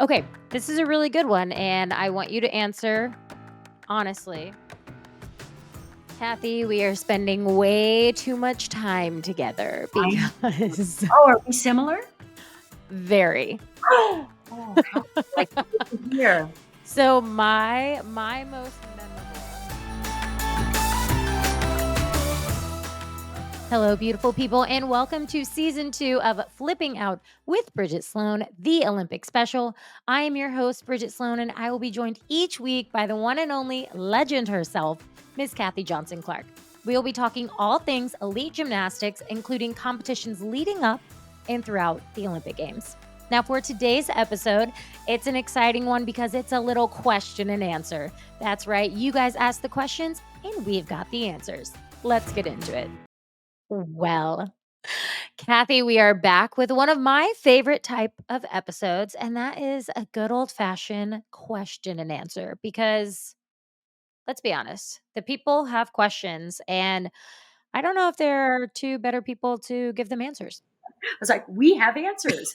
Okay, this is a really good one, and I want you to answer honestly. Kathy, we are spending way too much time together I because Oh, are we similar? very. Oh, how like here. So my most memorable. Hello, beautiful people, and welcome to season 2 of Flipping Out with Bridget Sloan, the Olympic special. I am your host, Bridget Sloan, and I will be joined each week by the one and only legend herself, Miss Kathy Johnson Clark. We will be talking all things elite gymnastics, including competitions leading up and throughout the Olympic Games. Now, for today's episode, it's an exciting one because it's a little question and answer. That's right, you guys asked the questions, and we've got the answers. Let's get into it. Well, Kathy, we are back with one of my favorite type of episodes, and that is a good old-fashioned question and answer because let's be honest, the people have questions, and I don't know if there are 2 better people to give them answers. I was like, we have answers.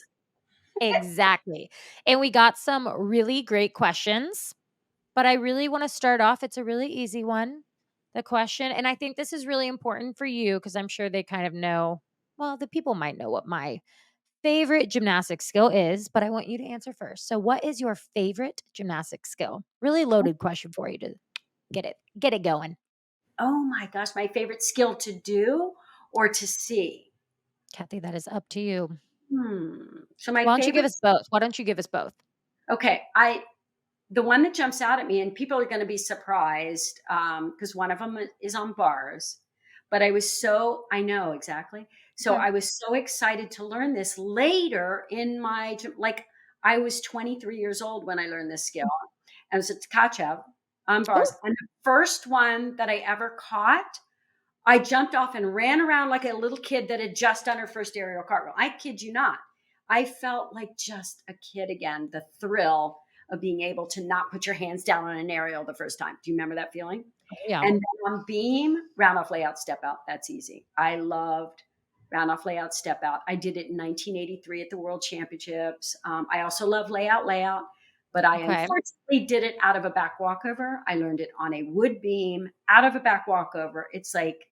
Exactly. And we got some really great questions, but I really wanna start off it's a really easy one, the question, and I think this is really important for you because I'm sure they kind of know well, the people might know what my favorite gymnastics skill is, but I want you to answer first. So what is your favorite gymnastics skill? Really loaded question for you to get it going. Oh my gosh, my favorite skill to do or to see? Kathy, that is up to you. So my Why don't you give favorite us both? Why don't you give us both? Okay, the one that jumps out at me, and people are gonna be surprised, because one of them is on bars, but I know exactly. So Okay. I was so excited to learn this later in my gym like, I was 23 years old when I learned this skill. And it was at Tkachev on Oh, bars. And the first one that I ever caught, I jumped off and ran around like a little kid that had just done her first aerial cartwheel. I kid you not. I felt like just a kid again, the thrill of being able to not put your hands down on an aerial the first time. Do you remember that feeling? yeah. And then on beam, round off layout, step out. That's easy. I loved round off layout, step out. I did it in 1983 at the World Championships. I also love layout, but I Okay. unfortunately did it out of a back walkover. I learned it on a wood beam out of a back walkover. It's like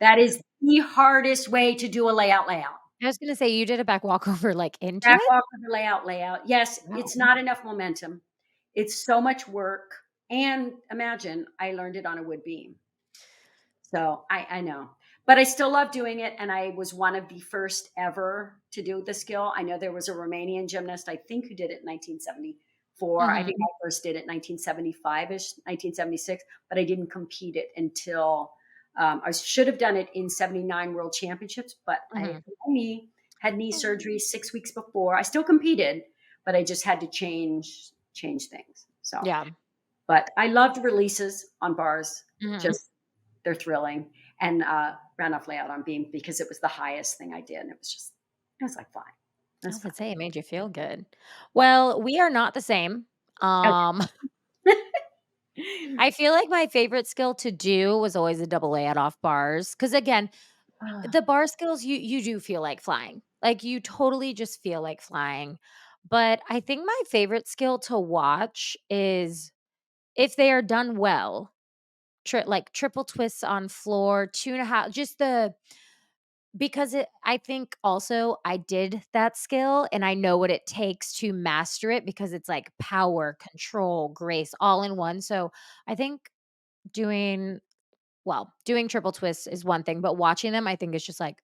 that is the hardest way to do a layout. I was gonna say you did a back walkover, like, into Back it? walkover, layout. Yes, Wow. it's not enough momentum. It's so much work. And imagine I learned it on a wood beam. So I know, but I still love doing it. And I was one of the first ever to do the skill. I know there was a Romanian gymnast, I think, who did it in 1974. I think Mhm. I first did it 1975 ish, 1976, but I didn't compete it until I should have done it in 79 World Championships, but I Mhm. had knee surgery 6 weeks before. I still competed, but I just had to change things. So, Yeah. but I loved releases on bars. Mhm. Just they're thrilling. And ran off layout on beam because it was the highest thing I did. And it was like fine. It I was was fun. gonna say it made you feel good. Yeah. Well, we are not the same. Um Okay. I feel like my favorite skill to do was always a double layout off bars. Because again, Ah, the bar skills, you do feel like flying. Like, you totally just feel like flying. But I think my favorite skill to watch is if they are done well, like triple twists on floor, 2 and a half just the because I think also I did that skill and I know what it takes to master it because it's like power, control, grace all in one. So, I think doing doing triple twists is one thing, but watching them, I think it's just like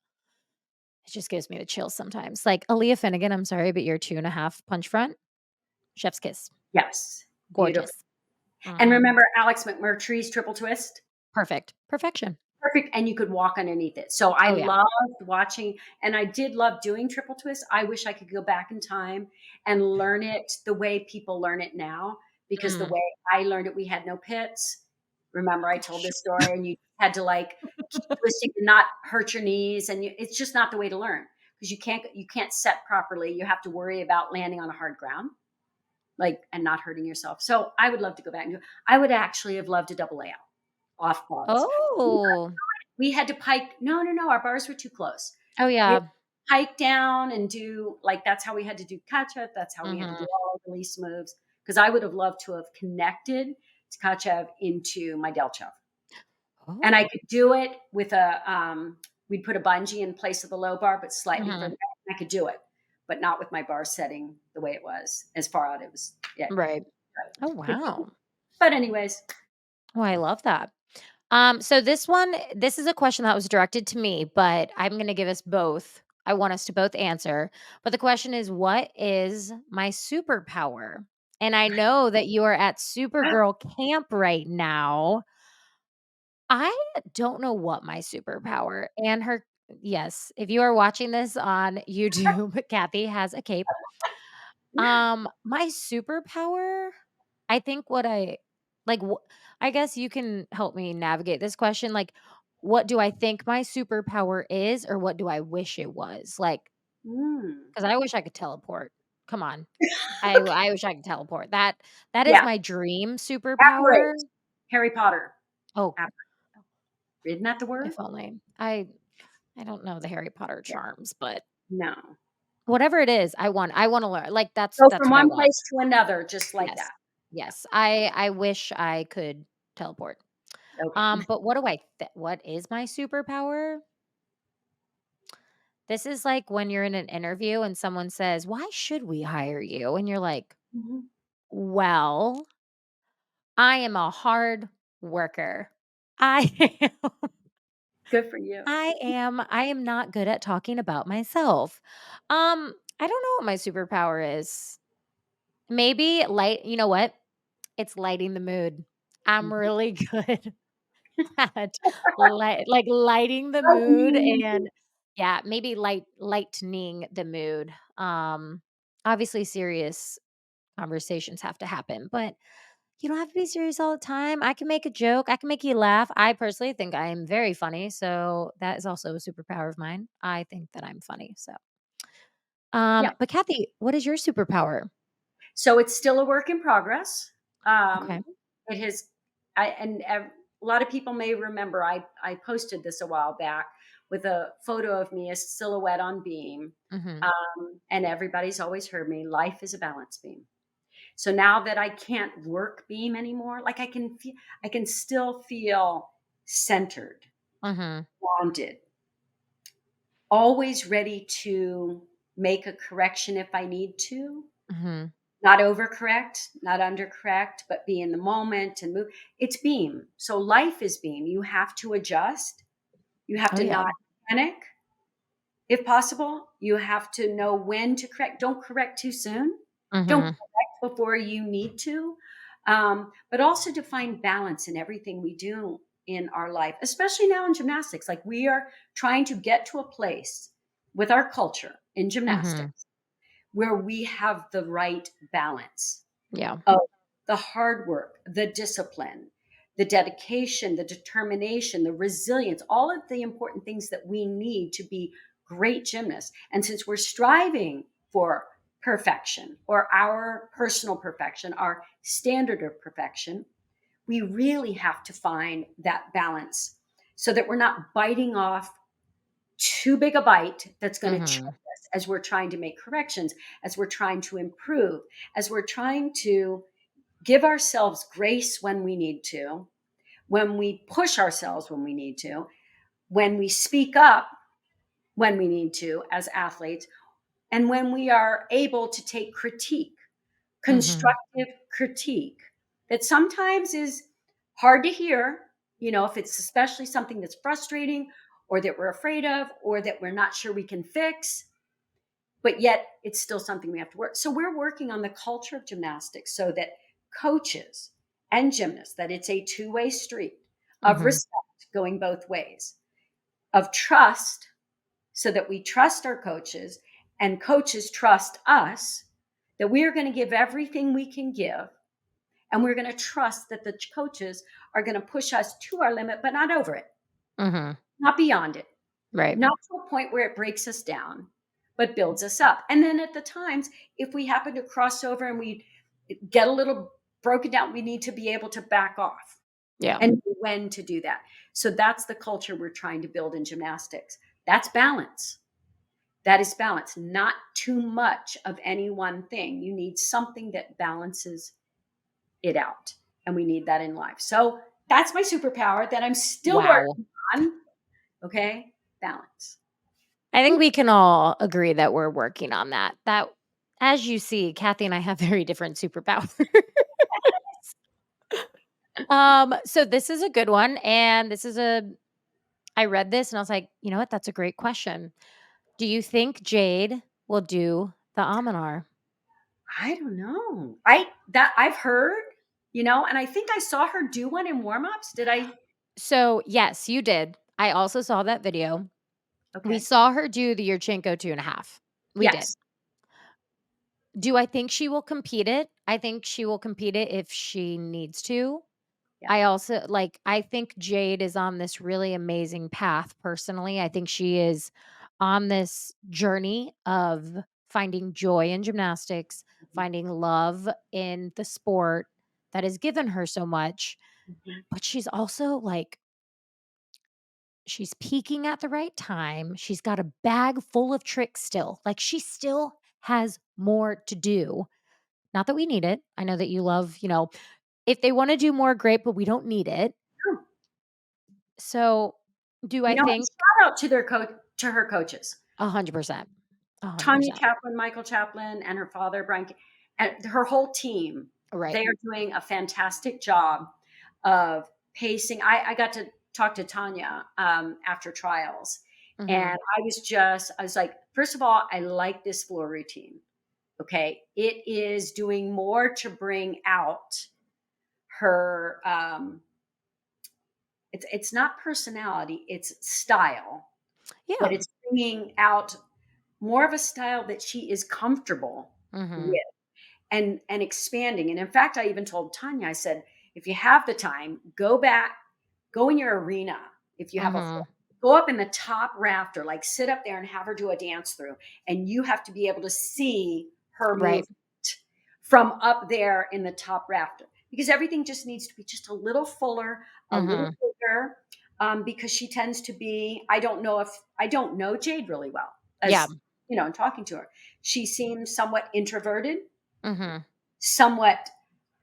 it just gives me the chills sometimes. Like Aaliyah Finnegan, I'm sorry, but your 2 and a half punch front, chef's kiss. yes. Beautiful. Gorgeous. And Mhm. remember Alex McMurtry's triple twist? Perfect. Perfection. Perfect. And you could walk underneath it. So I Oh, yeah. loved watching, and I did love doing triple twist. I wish I could go back in time and learn it the way people learn it now, because the Mhm. way I learned it, we had no pits. Remember, I told Gosh. this story, and you had to like keep twisting to not hurt your knees, and it's just not the way to learn because you can't set properly. You have to worry about landing on a hard ground, like and not hurting yourself. So I would love to go back and do. I would actually have loved a double layout off bars. Oh. We had to pike. No, our bars were too close. Oh, We yeah. hike down and do like that's how we had to do Kachev. That's how we had to do Mhm. all the release moves. Because I would have loved to have connected Kachev into my Delchev. And I Oh. could do it with we'd put a bungee in place of the low bar, but slightly Mhm. further back. I could do it, but not with my bar setting the way it was. As far out, it was, yeah. Right. Oh, wow. But anyways, Oh, I love that. So this is a question that was directed to me, but I'm gonna give us both. I want us to both answer. But the question is, what is my superpower? And I know that you are at Supergirl camp right now. I don't know what my superpower and her yes, if you are watching this on YouTube, Kathy has a cape. My superpower, I think what I like, I guess you can help me navigate this question. Like, what do I think my superpower is, or what do I wish it was? Like, mm, because I wish I could teleport. Come on, okay, I wish I could teleport. That is yeah, my dream superpower. apparate, Harry Potter. Oh, App- Isn't that the word? if only I don't know the Harry Potter Yeah. charms, but No. whatever it is, I want to learn. Like Go that's from what I one want. place to another, just like Yes, that. yes. I wish I could teleport. Okay. But what is my superpower? This is like when you're in an interview and someone says, "Why should we hire you?" And you're like, Mhm. "Well, I am a hard worker. I am, Good for you. I am not good at talking about myself." I don't know what my superpower is. Maybe you know what? It's lighting the mood. I'm Mhm. really good that lighting the Oh, mood and yeah, maybe lightening the mood. Obviously serious conversations have to happen, but you don't have to be serious all the time. I can make a joke, I can make you laugh. I personally think I am very funny, so that is also a superpower of mine. I think that I'm funny. So, yeah. but Kathy, what is your superpower? So it's still a work in progress. Okay. It has, a lot of people may remember I posted this a while back with a photo of me, a silhouette on beam. Mhm. And everybody's always heard me. Life is a balance beam. So now that I can't work beam anymore, like I can still feel centered, Mhm. grounded, always ready to make a correction if I need to. Mhm. Not overcorrect, not undercorrect, but be in the moment and move. It's beam. So life is beam. You have to adjust. You have Oh to yeah. not panic if possible. You have to know when to correct. Don't correct too soon. Don't Mhm. correct before you need to. But also to find balance in everything we do in our life, especially now in gymnastics. Like we are trying to get to a place with our culture in Mhm. gymnastics where we have the right balance Yeah. of the hard work, the discipline, the dedication, the determination, the resilience, all of the important things that we need to be great gymnasts. And since we're striving for perfection or our personal perfection, our standard of perfection, we really have to find that balance so that we're not biting off too big a bite that's going to choke Mhm. us as we're trying to make corrections, as we're trying to improve, as we're trying to give ourselves grace when we need to, when we push ourselves when we need to, when we speak up when we need to as athletes, and when we are able to take critique, Mhm. constructive critique that sometimes is hard to hear, if it's especially something that's frustrating or that we're afraid of or that we're not sure we can fix, but yet it's still something we have to work. So we're working on the culture of gymnastics so that coaches and gymnasts, that it's a two-way street of Mhm. respect going both ways, of trust, so that we trust our coaches and coaches trust us, that we are going to give everything we can give. And we're going to trust that the coaches are going to push us to our limit, but not over it, Mhm. not beyond it, Right. not to a point where it breaks us down, but builds us up. And then at the times, if we happen to cross over and we get a little broken down, we need to be able to back off Yeah. and know when to do that. So that's the culture we're trying to build in gymnastics. That's balance. That is balance, not too much of any one thing. You need something that balances it out. And we need that in life. So that's my superpower that I'm still Wow. working on. Okay. Balance. I think we can all agree that we're working on that. That, as you see, Kathy and I have very different superpowers. So this is a good one, and this is a I read this and I was like, "You know what? That's a great question. Do you think Jade will do the Aminar?" I don't know. I've heard, and I think I saw her do one in warm-ups. Did I? So, yes, you did. I also saw that video. We Okay. saw her do the Yurchenko 2.5. We did. Yes. Do I think she will compete it? I think she will compete it if she needs to. Yeah. I also I think Jade is on this really amazing path personally. I think she is on this journey of finding joy in gymnastics, Mhm. finding love in the sport that has given her so much, Mhm. but she's also she's peaking at the right time. She's got a bag full of tricks still. Like she still has more to do. Not that we need it. I know that you love, if they want to do more, great, but we don't need it. Oh, So, do I and think shout out to her coaches. 100%. Tanya 100%. Chaplin, Michael Chaplin, and her father, Brian, and her whole team. Right. They are doing a fantastic job of pacing. I got to talk to Tanya after trials, and Mhm. I was like, first of all, I like this floor routine. Okay, it is doing more to bring out her. It's not personality, it's style, but Yeah. it's bringing out more of a style that she is comfortable with Mhm. and expanding. And in fact, I even told Tanya, I said, if you have the time, go back, go in your arena. If you have a floor, Mhm. go up in the top rafter, like sit up there and have her do a dance through. And you have to be able to see her Right. movement from up there in the top rafter because everything just needs to be just a little fuller, a little Mhm. bigger. Because she tends to be, I don't know Jade really well, Yeah. as in talking to her. She seems somewhat introverted, Mhm. somewhat,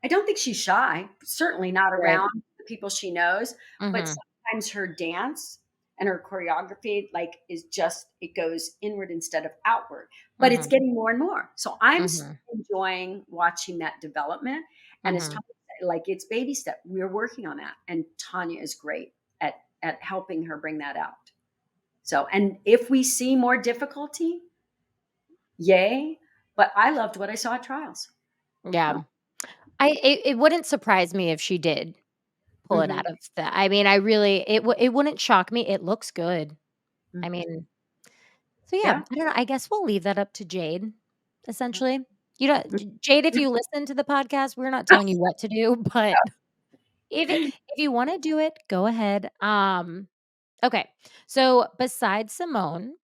I don't think she's shy, certainly not Right. around the people she knows, but Mhm. sometimes her dance and her choreography is just it goes inward instead of outward. But it's Mhm. getting more and more. So I'm Mhm. enjoying watching that development. And as Mhm. Tanya said, like it's baby step. We're working on that. And Tanya is great at helping her bring that out. So and if we see more difficulty, yay. But I loved what I saw at trials. Yeah. So It wouldn't surprise me if she did pull it mhm, out of the I mean, I really it wouldn't shock me. It looks good. I mhm. mean, so yeah, Yeah. I don't know. I guess we'll leave that up to Jade, essentially. You know, Mhm. Jade, if you listen to the podcast, we're not telling you what to do, but if you wanna do it, go ahead. Okay. So besides Simone,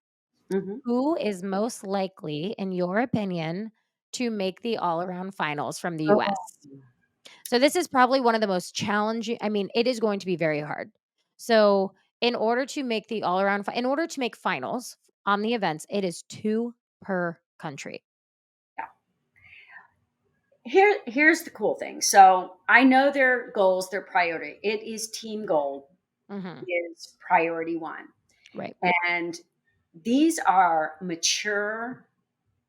Mhm. who is most likely, in your opinion, to make the all-around finals from the Oh, US? So this is probably one of the most challenging I mean, it is going to be very hard. So in order to make the all-around in order to make finals on the events, it is 2 per country. yeah. Here's the cool thing. So I know their goals, their priority. It is team goal Mhm. is priority one. Right. And these are mature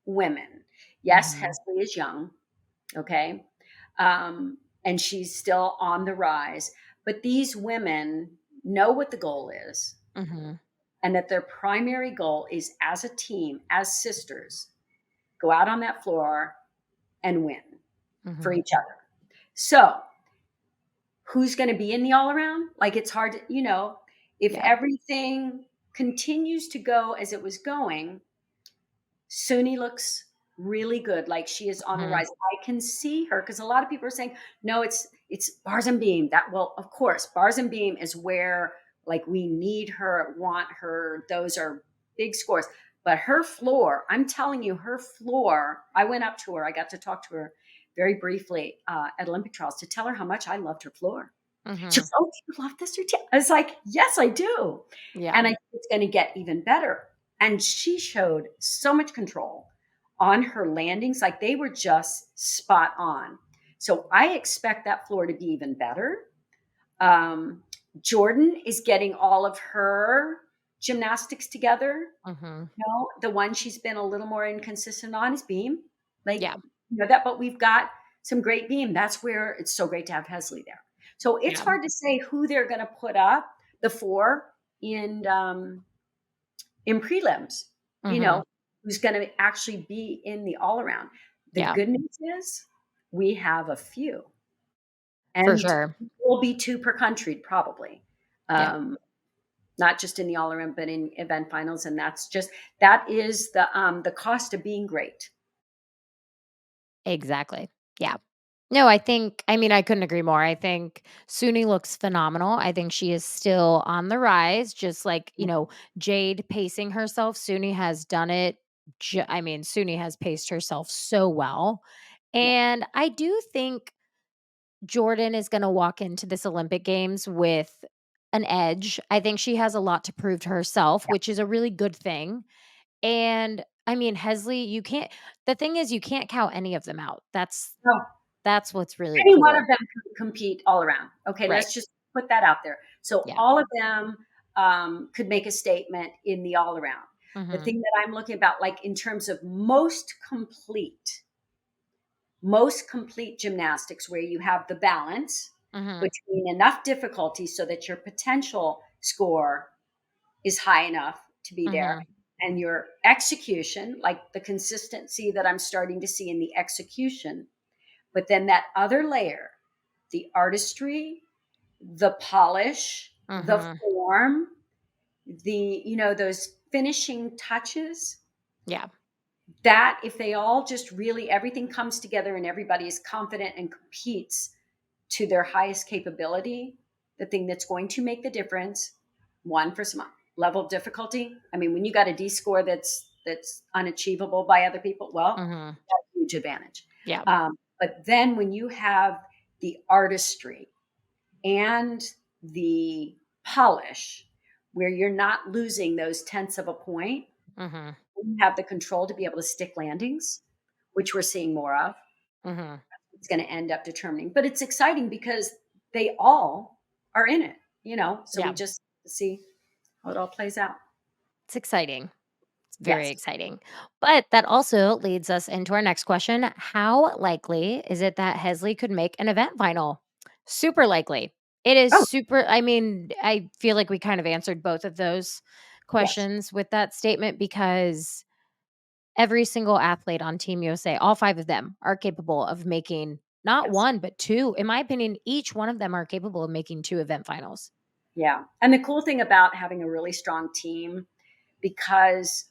women. Yes, Mhm. Hesley is young, okay? And she's still on the rise. But these women know what the goal is Mhm. and that their primary goal is as a team, as sisters, go out on that floor and win for Mhm. each other. So, who's going to be in the all around? Like, it's hard to, if Yeah. everything continues to go as it was going, Suni looks really good. Like she is on the Mhm. rise. I can see her because a lot of people are saying, no, it's bars and beam. That well, of course, bars and beam is where like we need her, want her. Those are big scores. But her floor, I'm telling you, her floor. I went up to her. I got to talk to her very briefly at Olympic trials to tell her how much I loved her floor. She Mhm. goes, "Oh, do you love this routine?" I was like, "Yes, I do," Yeah. and I think it's going to get even better. And she showed so much control on her landings. Like they were just spot on. So I expect that floor to be even better. Um, Jordan is getting all of her gymnastics together. Mhm. No, the one she's been a little more inconsistent on is beam. Like, Yeah. that, but we've got some great beam. That's where it's so great to have Hesley there. So it's Yeah. hard to say who they're going to put up the four in prelims, Mhm. who's going to actually be in the all around. The Yeah. good news is we have a few, For and sure. will be two per country probably. Yeah. Um, not just in the all around, but in event finals. And that is the cost of being great. Exactly. Yeah. No, I mean, I couldn't agree more. I think Suni looks phenomenal. I think she is still on the rise, just like, Jade pacing herself. Suni has done it. I mean, Suni has paced herself so well. Yeah. And I do think Jordan is going to walk into this Olympic Games with an edge. I think she has a lot to prove to herself, which is a really good thing. And I mean, Hesley, the thing is, you can't count any of them out. No, That's what's really any one of cool. them could compete all around. Okay, Right. let's just put that out there. So Yeah. all of them could make a statement in the all around. The Mhm. thing that I'm looking about, like in terms of most complete gymnastics, where you have the balance Mhm. between enough difficulty so that your potential score is high enough to be there, Mhm. and your execution, like the consistency that I'm starting to see in the execution, but then that other layer, the artistry, the polish, the Mhm. form, those finishing touches, Yeah. that if they all just really, everything comes together and everybody is confident and competes to their highest capability, the thing that's going to make the difference, one, for some level of difficulty. I mean, when you got a D score that's unachievable by other people, well, Mhm. that's a huge advantage. Yeah. But then when you have the artistry and the polish, where you're not losing those tenths of a point, Mhm. you have the control to be able to stick landings, which we're seeing more of. Mhm. It's going to end up determining. But it's exciting because they all are in it. So we Yeah. just see how it all plays out. It's exciting. It's very Yes. exciting. But that also leads us into our next question. How likely is it that Hesley could make an event final? Super likely. It is Oh, super I mean, I feel like we kind of answered both of those yes. questions with that statement because every single athlete on Team USA, all 5 of them are capable of making not Yes. 1, but 2. In my opinion, each one of them are capable of making 2 event finals. Yeah. And the cool thing about having a really strong team, because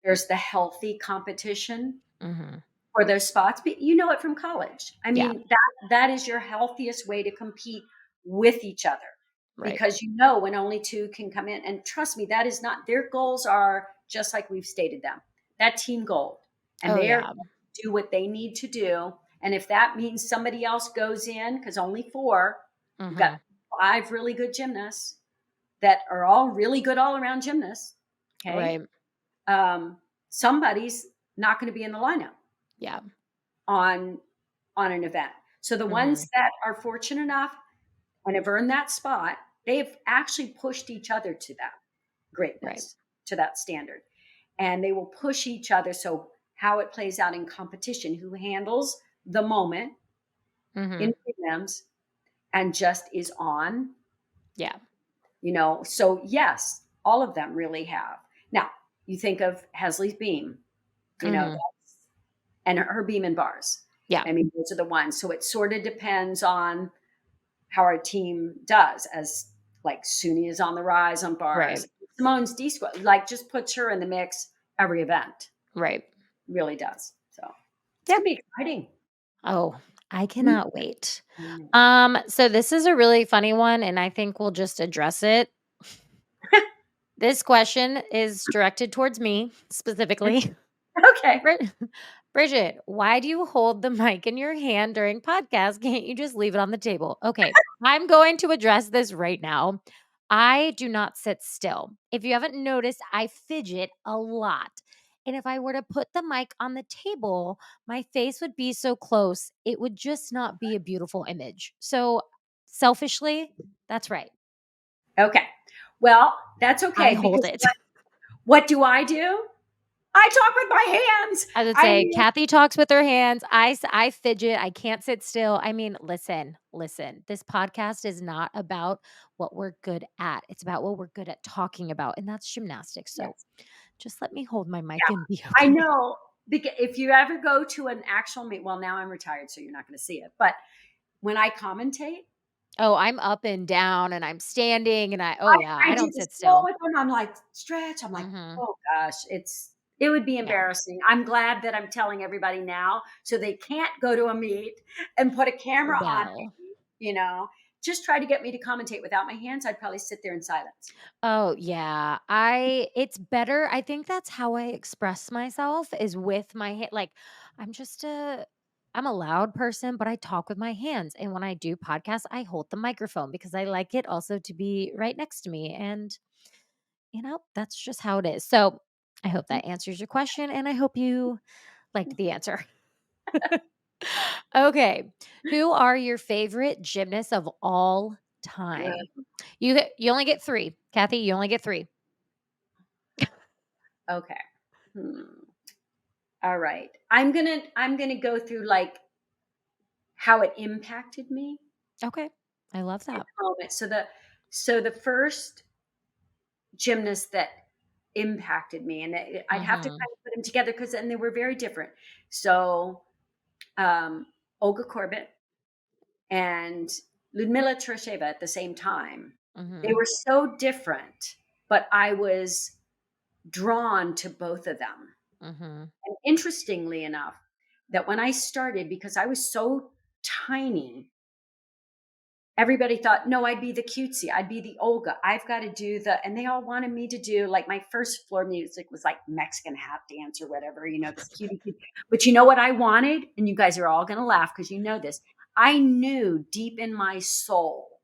there's the healthy competition Mhm. for those spots, but you know it from college. I Yeah, mean, that is your healthiest way to compete with each other, right. because when only two can come in. And trust me, that is not their goals, are just like we've stated them. That team goal. And Oh, they're going yeah. to do what they need to do. And if that means somebody else goes in, because only four, we've got Mhm. five really good gymnasts that are all really good all around gymnasts. Okay. Right. Somebody's not going to be in the lineup Yeah. on an event. So the ones Mhm. that are fortunate enough and have earned that spot, they've actually pushed each other to that Right. greatness, to that standard. And they will push each other. So how it plays out in competition, who handles the moment in Mhm. prelims and just is on, Yeah. so yes, all of them really have. Now, you think of Hesley's beam, Mhm. and her beam and bars. Yeah. I mean, those are the ones. So it sort of depends on how our team does, as like Suni is on the rise on Right. bars. Simone's D squad, like, just puts her in the mix every event. Right. Really does. So it's Yep. gonna be exciting. Oh, I Mm. cannot wait. I know. So this is a really funny one, and I think we'll just address it. This question is directed towards me specifically. Okay. Brid Bridget, why do you hold the mic in your hand during podcasts? Can't you just leave it on the table? Okay, I'm going to address this right now. I do not sit still. If you haven't noticed, I fidget a lot. And if I were to put the mic on the table, my face would be so close, it would just not be a beautiful image. So, selfishly, that's right. Okay. Well, that's I okay hold because it. what do? I talk with my hands. I would I say mean, Kathy talks with her hands. I fidget. I can't sit still. I mean, listen, listen. This podcast is not about what we're good at. It's about what we're good at talking about, and that's gymnastics. So yes. just let me hold my mic Yeah, and be I okay. know. If you ever go to an actual meet, well, now I'm retired, so you're not going to see it. But when I commentate, Oh, I'm up and down and I'm standing and oh yeah, I I do don't the sit slow still. with them. I'm like, stretch. I'm like, Mhm. oh gosh, it would be Yeah. embarrassing. I'm glad that I'm telling everybody now so they can't go to a meet and put a camera on Well. me, just try to get me to commentate without my hands. I'd probably sit there in silence. Oh, yeah. It's better. I think that's how I express myself is with my hand. Like I'm a loud person, but I talk with my hands. And when I do podcasts, I hold the microphone because I like it also to be right next to me. And that's just how it is. So I hope that answers your question. And I hope you liked the answer. Okay. Who are your favorite gymnasts of all time? You only get three. Kathy, you only get three. Okay. Hmm. All right. I'm gonna go through like how it impacted me Okay. I love in that. the moment. So the first gymnast that impacted me, and I'd have to Mhm. kind of put them together because then they were very different. So um, Olga Korbut and Ludmila Trosheva at the same time. They Mhm. were so different, but I was drawn to both of them. Mhm. And interestingly enough, that when I started, because I was so tiny, everybody thought, no, I'd be the cutesy. I'd be the Olga. I've got to do and they all wanted me to do like my first floor music was like Mexican hat dance or whatever, this cutie. But you know what I wanted? And you guys are all going to laugh because you know this. I knew deep in my soul,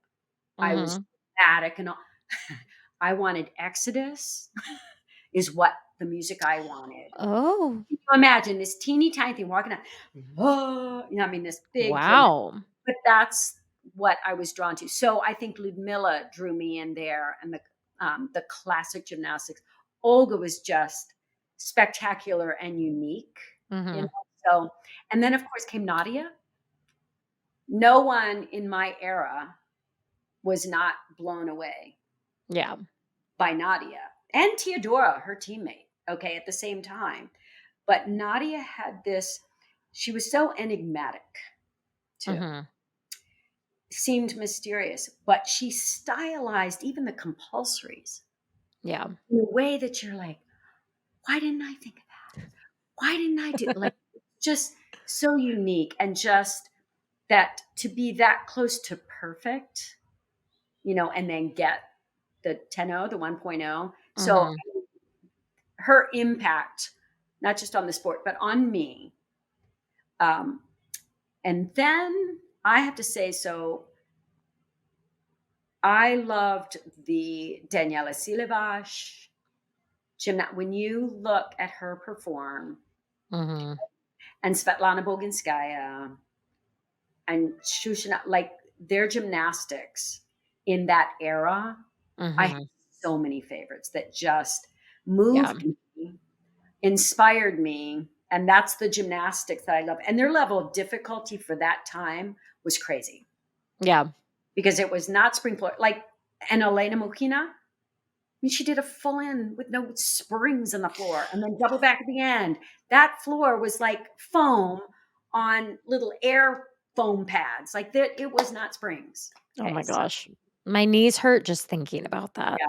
I was Mhm. dramatic and all. I wanted Exodus, is what the music I wanted. Oh, Can you imagine this teeny tiny thing walking out? Oh, I mean, this big dramatic. wow. But that's what I was drawn to. So I think Ludmilla drew me in there, and the classic gymnastics. Olga was just spectacular and unique, you know. Mhm. So, and then of course came Nadia. No one in my era was not blown away Yeah. by Nadia and Teodora, her teammate. Okay, at the same time, but Nadia had this. She was so enigmatic too. Mhm. Seemed mysterious, but she stylized even the compulsories Yeah. in a way that you're like, why didn't I think of that? Why didn't I do like just so unique and just that to be that close to perfect, and then get the 10-0, the 1.0. So Mhm. her impact, not just on the sport, but on me. Um, and then I have to say, so I loved the Daniela Silvash when you look at her perform, Mhm. and Svetlana Boginskaya and Shushina, like their gymnastics in that era, I have Mhm. so many favorites that just Yeah. moved me, inspired me. And that's the gymnastics that I love. And their level of difficulty for that time was crazy Yeah. because it was not spring floor. Like, and Elena Mokina, mean, she did a full in with no springs in the floor and then double back at the end. That floor was like foam on little air foam pads. Like that, it was not springs. Oh Okay, my so gosh. My knees hurt just thinking about that. yeah.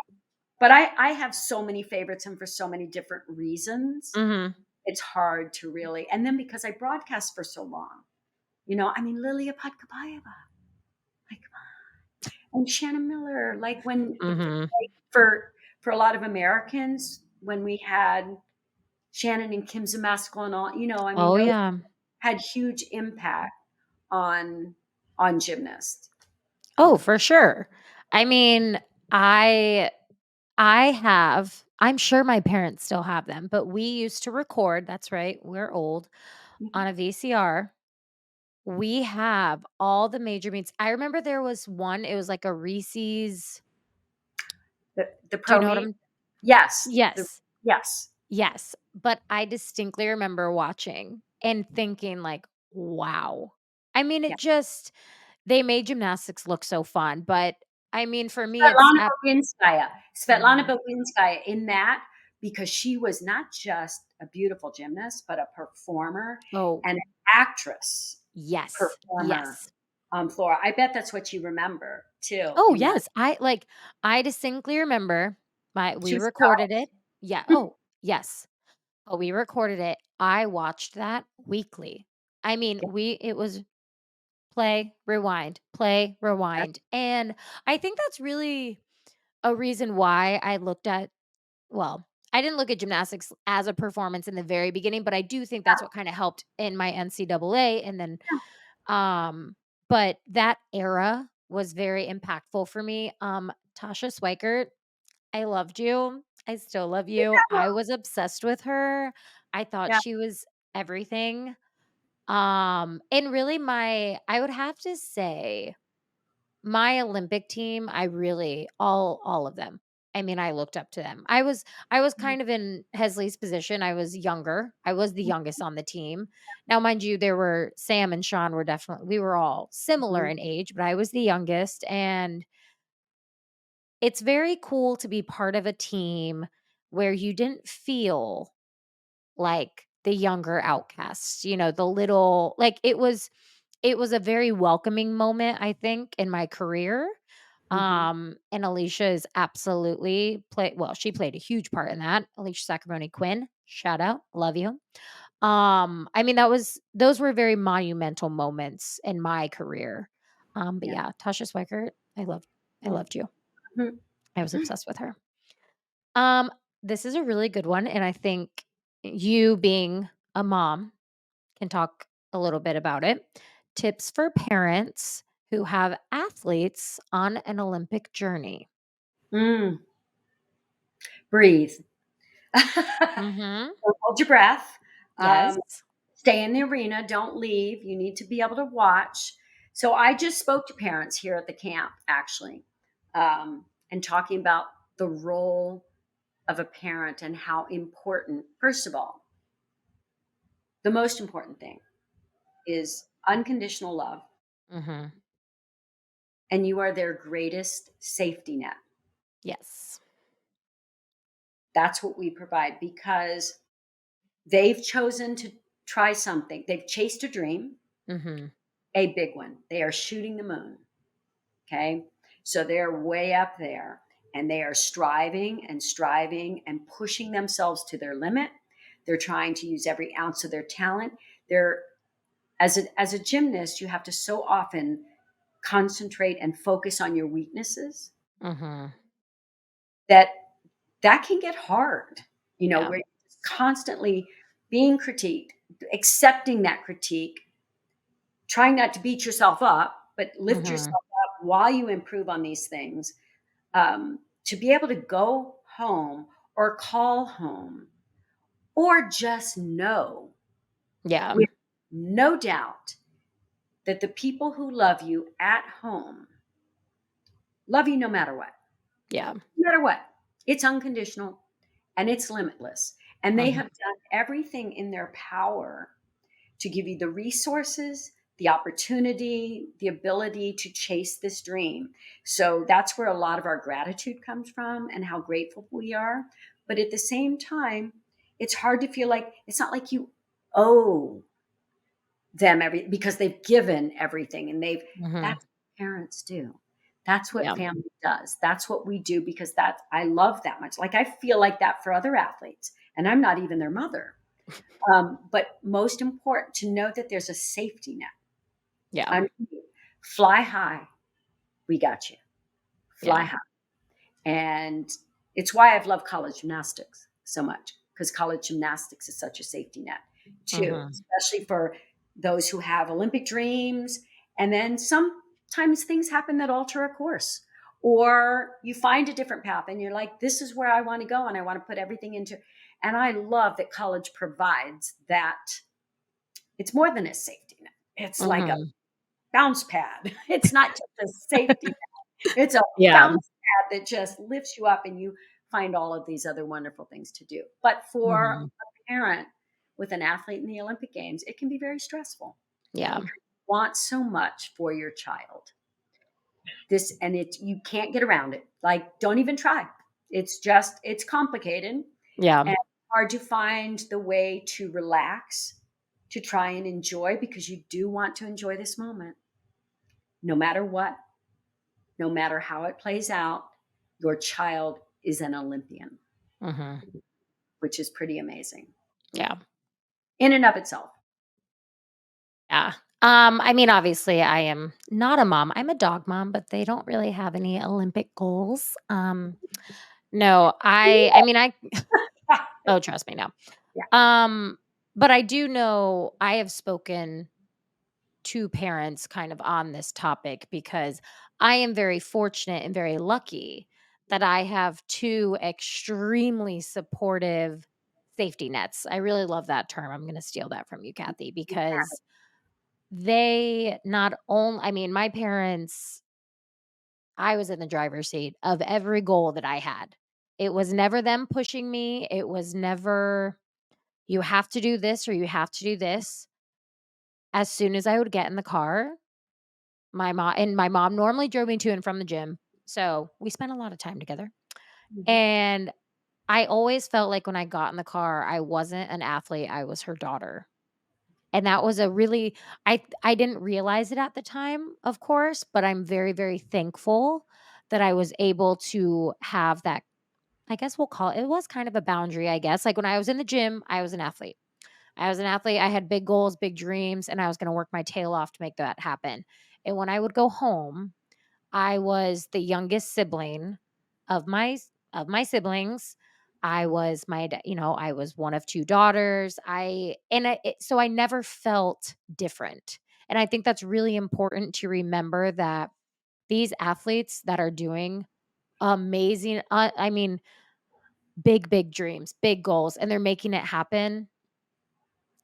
But I have so many favorites and for so many different reasons. Mhm. It's hard to really, and then because I broadcast for so long, I mean, Lilia Podkapayeva, like, and Shannon Miller, like Mhm. for a lot of Americans, when we had Shannon and Kim Zemaskal and all, I mean, Oh those yeah. had huge impact on gymnasts. Oh, for sure. I mean, I I'm sure my parents still have them, but we used to record, that's right, we're old, Mhm. on a VCR. We have all the major meets. I remember there was one, it was like a Reese's. The Do you pro know what meet? I'm Yes. Yes. Yes. Yes, but I distinctly remember watching and thinking like, "Wow." I mean, Yeah. it just they made gymnastics look so fun, but I mean, for me, it's Svetlana ap Bobinskaya. Svetlana Mhm. Bobinskaya in that because she was not just a beautiful gymnast, but a performer Oh, and an actress yes, performer yes. on floor. I bet that's what you remember too Oh, in that. yes, I distinctly remember She we was a recorded it. Yeah, goddess. oh, yes. Oh, we recorded it. I watched that weekly. I mean, Yeah, it was play, that's rewind, and I think that's really a reason why I looked at well, I didn't look at gymnastics as a performance in the very beginning, but I do think that's what kinda helped in my NCAA and then, um but that era was very impactful for me. Tasha Swikert, I loved you. I still love you. yeah. I was obsessed with her. I thought Yeah. she was everything. And really I would have to say my Olympic team, I really all of them. I mean, I looked up to them. I was Mhm, kind of in Hesley's position. I was younger. I was the youngest on the team. Now, mind you, there were Sam and Sean were definitely we were all similar mhm, in age, but I was the youngest and it's very cool to be part of a team where you didn't feel like the younger outcasts, the little like it was a very welcoming moment, I think, in my career. mhm. And Alicia is absolutely she played a huge part in that. Alicia Sacramone Quinn, shout out, love you. I mean, those were very monumental moments in my career. But Yeah. yeah, Tasha Swikert, I Mhm, loved you. mhm. I was obsessed with her. Um, this is a really good one, and I think you being a mom can talk a little bit about it. Tips for parents who have athletes on an Olympic journey. Mm, breathe. Mhm. Don't hold your breath. Yes. Stay in the arena. Don't leave. You need to be able to watch. So I just spoke to parents here at the camp, actually, and talking about the role of a parent and how important, first of all, the most important thing is unconditional love, Mhm. and you are their greatest safety net. Yes. That's what we provide because they've chosen to try something. They've chased a dream, Mhm. a big one. They are shooting the moon. Okay. So they're way up there and they are striving and pushing themselves to their limit. They're trying to use every ounce of their talent. They're, as a gymnast, you have to so often concentrate and focus on your weaknesses Mhm. that that can get hard, Yeah. where you're just constantly being critiqued, accepting that critique, trying not to beat yourself up, but lift Mhm. yourself up while you improve on these things. To be able to go home or call home or just know Yeah. with no doubt that the people who love you at home love you no matter what. Yeah. No matter what. It's unconditional and it's limitless. And they Mhm. have done everything in their power to give you the resources, the opportunity, the ability to chase this dream. So that's where a lot of our gratitude comes from and how grateful we are. But at the same time, it's hard to feel like it's not like you owe them because they've given everything and Mhm. that's what parents do. That's what Yeah. family does. That's what we do because I love that much. Like I feel like that for other athletes and I'm not even their mother. But most important to know that there's a safety net. Yeah. Underneath. Fly high. We got you. Fly Yeah. high. And it's why I've loved college gymnastics so much because college gymnastics is such a safety net too, Mhm. especially for those who have Olympic dreams. And then sometimes things happen that alter a course, or you find a different path and you're like, this is where I want to go and I want to put everything into. And I love that college provides that. It's more than a safety net. It's like a Mhm. bounce pad. It's not just a safety net. It's a Yeah. bounce pad that just lifts you up and you find all of these other wonderful things to do. But for Mhm. a parent with an athlete in the Olympic Games, it can be very stressful Yeah. because you want so much for your child. This and it you can't get around it. Like, don't even try. It's complicated Yeah. and hard to find the way to relax, to try and enjoy because you do want to enjoy this moment. No matter what, no matter how it plays out, your child is an Olympian, Mhm. which is pretty amazing Yeah. in and of itself. Yeah. I mean, obviously, I am not a mom. I'm a dog mom, but they don't really have any Olympic goals. No, I mean, I oh, trust me, no. Yeah. Um, but I do know I have spoken to parents kind of on this topic because I am very fortunate and very lucky that I have 2 extremely supportive safety nets. I really love that term. I'm gonna steal that from you, Kathy, because they not only I mean, my parents I was in the driver's seat of every goal that I had. It was never them pushing me. It was never, "You have to do this or you have to do this." As soon as I would get in the car, my mom normally drove me to and from the gym, so we spent a lot of time together, Mhm. and I always felt like when I got in the car, I wasn't an athlete, I was her daughter. And that was a really I didn't realize it at the time, of course, but I'm very, very thankful that I was able to have that I guess we'll call it was kind of a boundary, I guess. Like when I was in the gym, I was an athlete. I was an athlete, I had big goals, big dreams, and I was gonna work my tail off to make that happen. And when I would go home, I was the youngest sibling of my siblings. I was I was one of 2 daughters. So I never felt different. And I think that's really important to remember that these athletes that are doing amazing I mean, big, big dreams, big goals, and they're making it happen.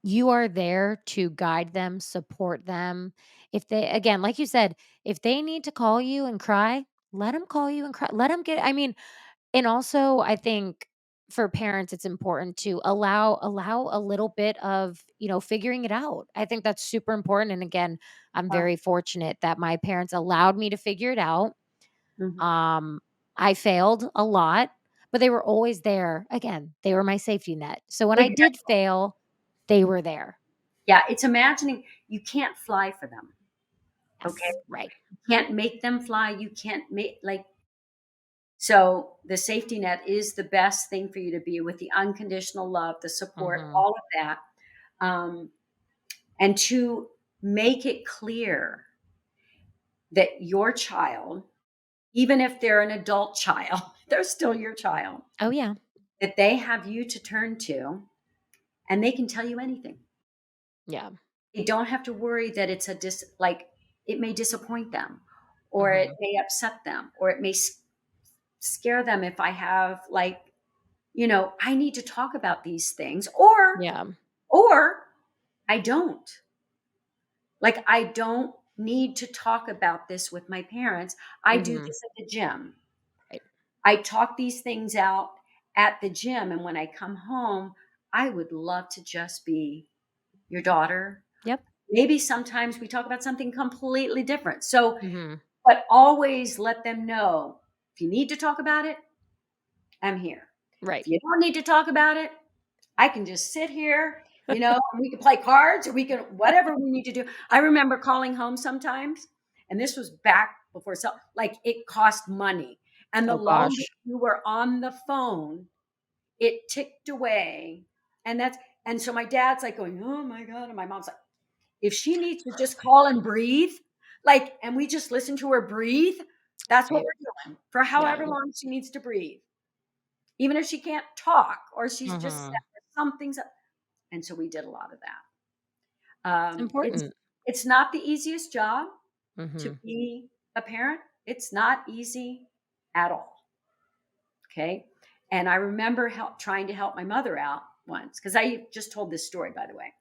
You are there to guide them, support them. If they again, like you said, if they need to call you and cry, let them call you and cry. Let them get I mean, and also I think for parents it's important to allow a little bit of, figuring it out. I think that's super important and again, I'm Wow. very fortunate that my parents allowed me to figure it out. Mhm. Um I failed a lot, but they were always there. Again, they were my safety net. So when I did Exactly. fail, they were there. Yeah, it's imagining you can't fly for them. Okay? Yes, right. You can't make them fly. You can't make like so the safety net is the best thing for you to be with the unconditional love, the support, Mhm. all of that. Um, and to make it clear that your child, even if they're an adult child, they're still your child, Oh, yeah. that they have you to turn to and they can tell you anything. Yeah. They don't have to worry that it's like it may disappoint them or it Mhm. may upset them or it may scare them if I have I need to talk about these things Yeah. or I don't. Like I don't need to talk about this with my parents. I do Mhm. this at the gym. Right. I talk these things out at the gym and when I come home, I would love to just be your daughter. Yep. Maybe sometimes we talk about something completely different. So, Mhm. but always let them know if you need to talk about it, I'm here. Right. If you don't need to talk about it, I can just sit here, and we can play cards or we can whatever we need to do. I remember calling home sometimes, and this was back before like it cost money. And the Oh longer gosh. you were on the phone, it ticked away. And that's and so my dad's like going, "Oh my God." And my mom's like, if she needs to just call and breathe, like, and we just listen to her breathe, that's what Right. we're doing for Yeah. however long she needs to breathe. Even if she can't talk or she's just sad Mhm. or something's up. And so we did a lot of that. It's It's important. it's not the easiest job to Mhm. be a parent. It's not easy at all. Okay. And I remember trying to help my mother out once because I just told this story, by the way.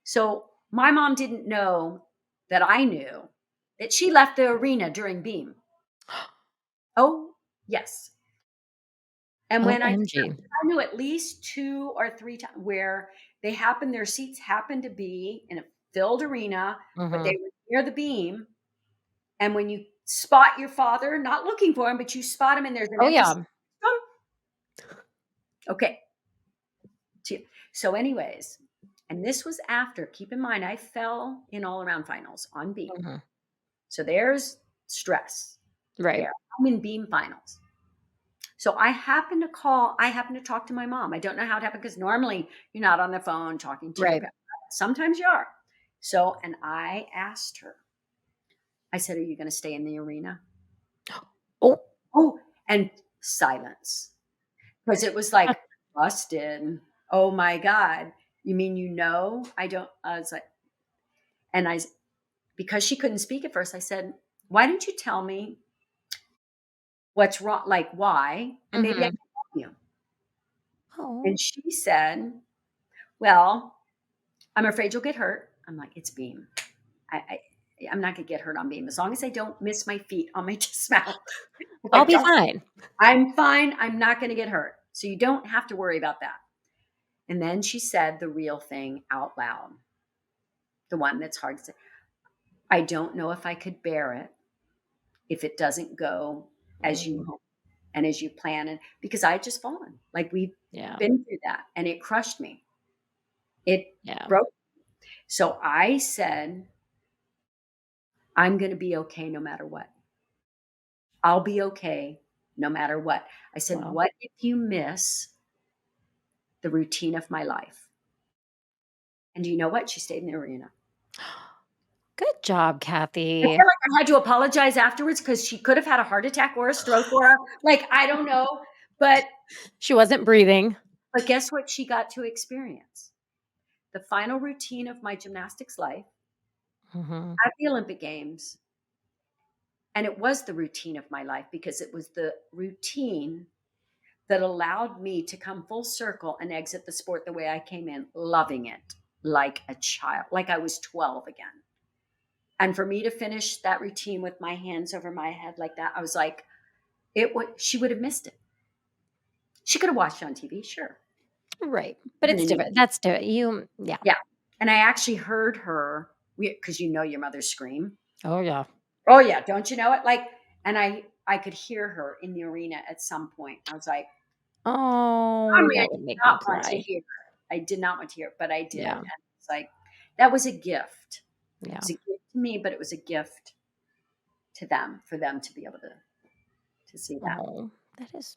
So my mom didn't know that I knew that she left the arena during beam. Oh, yes. And when OMG. I knew at least 2 or 3 times where their seats happened to be in a filled arena, but Mhm. they were near the beam. And when you spot your father, not looking for him, but you spot him and there's an Oh, empty seat. yeah. Okay. So, anyways, and this was after, keep in mind, I fell in all around finals on beam. Mhm. So there's stress Right. there. I'm in beam finals. So I happened to talk to my mom. I don't know how it happened because normally you're not on the phone talking to your Right. parents. Sometimes you are. So, and I asked her, I said, "Are you going to stay in the arena?" Oh, Oh, and silence. Because it was like, busted. Oh my God. You mean I don't, I was like, and because she couldn't speak at first, I said, "Why don't you tell me what's wrong? Like, why? And maybe I mhm. can help you." And Oh. she said, "Well, I'm afraid you'll get hurt." I'm like, "It's beam. I I'm not gonna get hurt on beam as long as I don't miss my feet on my dismount. If I I'll be don't, fine. I'm fine. I'm not gonna get hurt. So you don't have to worry about that." And then she said the real thing out loud, the one that's hard to say. "I don't know if I could bear it if it doesn't go as you Mm, hope and as you plan." And because I had just fallen, like we've yeah. been through that, and it crushed me. It Yeah. broke. So I said, "I'm going to be okay no matter what. I'll be okay no matter what." I said, Wow. "What if you miss the routine of my life?" And do you know what? She stayed in the arena. Good job, I Kathy. feel like I had to apologize afterwards because she could have had a heart attack or a stroke or like, I don't know. But She wasn't breathing. guess what she got to experience? The final routine of my gymnastics life Mhm. at the Olympic Games. And it was the routine of my life because it was the routine that allowed me to come full circle and exit the sport the way I came in, loving it like a child, like I was 12 again. And for me to finish that routine with my hands over my head like that, I was like, she would have missed it. She could have watched it on TV, sure. Right. But Even it's in different. YouTube. That's different. Yeah. Yeah. And I actually heard her because your mother scream. Oh, yeah. Oh yeah, don't you know it? Like, and I could hear her in the arena at some point. I was like, Oh, "Mommy, I that did would make me not want to cry. hear." I did not want to hear it, but I did. Yeah. And it's like that was a gift. Yeah. It's a gift to me, but it was a gift to them for them to be able to see that. Oh, that is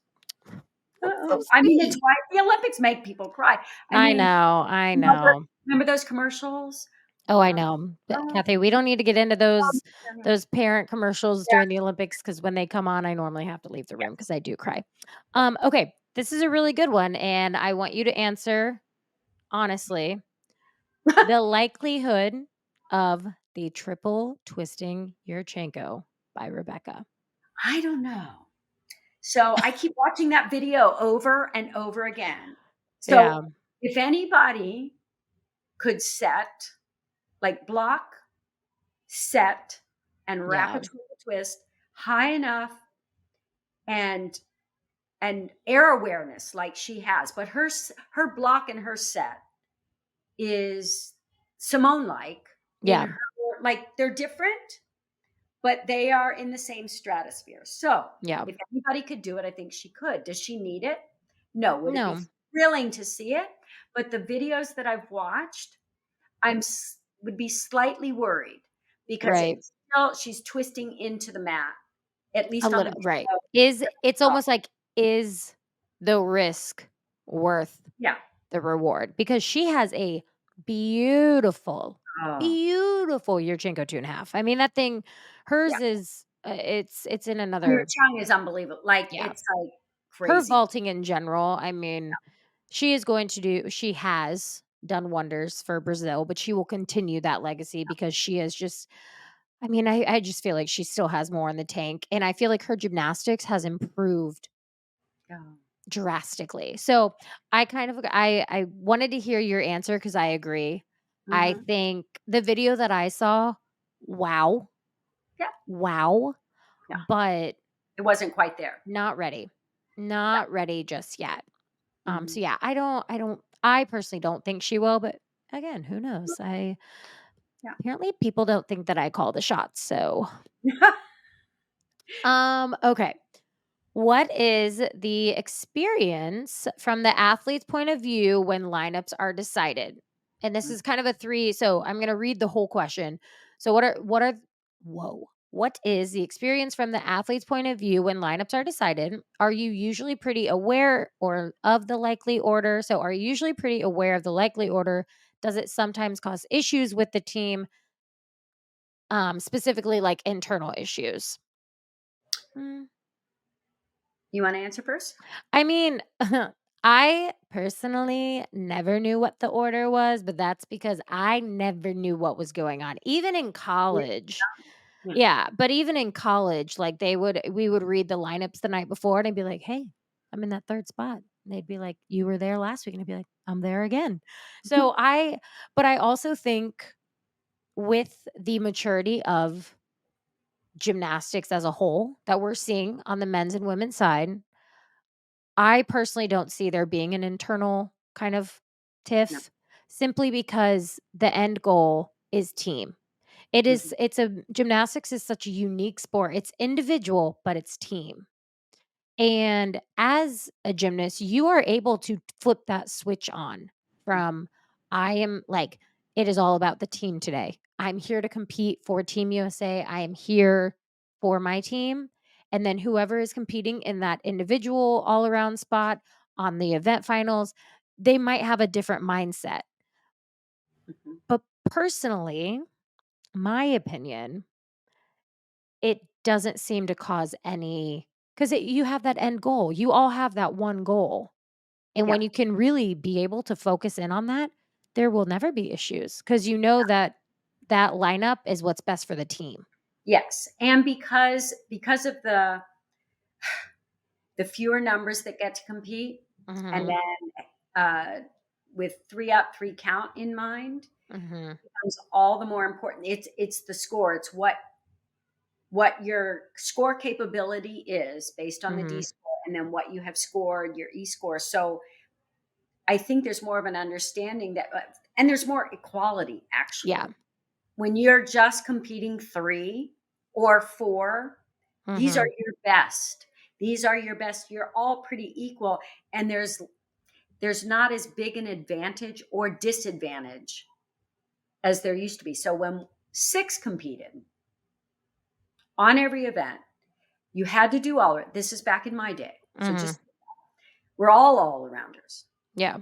that's so I mean, it's sweet. why the Olympics make people cry. I I mean, know. I remember, know. remember those commercials? Oh, I Um, know. But oh, Kathy, we don't need to get into yeah, those parent commercials yeah, during the Olympics because when they come on, I normally have to leave the room because I do cry. Okay, this is a really good one, and I want you to answer honestly. yeah. The likelihood of the triple twisting Yurchenko by Rebecca. I don't know. So I keep watching that video over and over again. So Yeah, if anybody could like block, set, and wrap a yeah, triple twist high enough and air awareness like she has, but her block and her set is Simone like in yeah, her, like they're different, but they are in the same stratosphere. So yeah. if anybody could do it, I think she could. Does she need it? No. Would it be No, thrilling to see it? But the videos that I've watched, would be slightly worried because right. it's still she's twisting into the mat, at A least on the little right. video. It's almost like is the risk worth Yeah. the reward? Because she has a beautiful, Oh, beautiful Yurchenko 2.5. I mean, that thing, yeah. hers is it's in Your another tongue is unbelievable. Like yeah. it's like Her crazy. vaulting in general, I mean, she has done wonders for Brazil, but she will continue that legacy because she is just I mean, I just feel like she still has more in the tank, and I feel like her gymnastics has improved Yeah. drastically. So, I wanted to hear your answer because I agree. I Mhm. think the video that I saw, wow, Yeah. wow, Yeah. but It wasn't quite there. not ready. Yeah. Not ready just yet. So Mhm. yeah, I personally don't think she will, but again, who knows? I Yeah. apparently people don't think that I call the shots. So, okay. What is the experience from the athlete's point of view when lineups are decided? And this Mm, is kind of a three, so I'm going to read the whole question. So whoa. What is the experience from the athlete's point of view when lineups are decided? Are you usually pretty aware or of the likely order? So are you usually pretty aware of the likely order? Does it sometimes cause issues with the team, specifically like internal issues? Mm. you wanna answer first? I mean, I personally never knew what the order was, but that's because I never knew what was going on. Even in Yeah. college. Yeah. Yeah, but even in college, like we would read the lineups the night before and I'd be like, "Hey, I'm in that third spot." And they'd be like, "You were there last week." And I'd be like, "I'm there again." Mhm. But I also think with the maturity of gymnastics as a whole that we're seeing on the men's and women's side, I personally don't see there being an internal kind of No. tiff simply because the end goal is team. Mhm. It's a gymnastics is such a unique sport. It's individual, but it's team. And as a gymnast, you are able to flip that switch on from I am like, it is all about the team today. I'm here to compete for Team USA. I am here for my team. And then whoever is competing in that individual all around spot on the event finals, they might have a different mindset. Mhm. But personally, my opinion, it doesn't seem to cause any because you have that end goal. You all have that one goal. And Yeah. when you can really be able to focus in on that, there will never be issues because you know that that lineup is what's best for the team. Yes, and because of the fewer numbers that get to compete, and Mhm. then, with 3 up, 3 count in mind, Mhm. becomes all the more important. It's the score. It's what your score capability is based on the D Mhm. score, and then what you have scored, your E score. So I think there's more of an understanding that, and there's more equality Yeah. actually. When you're just competing 3 or 4, these are Mhm. your best. These are your best. You're all pretty equal, and there's not as big an advantage or disadvantage as there used to be. So when 6 competed on every event, you had to do all of it. This is back in my day. So Mhm. just we're all arounders. Yeah.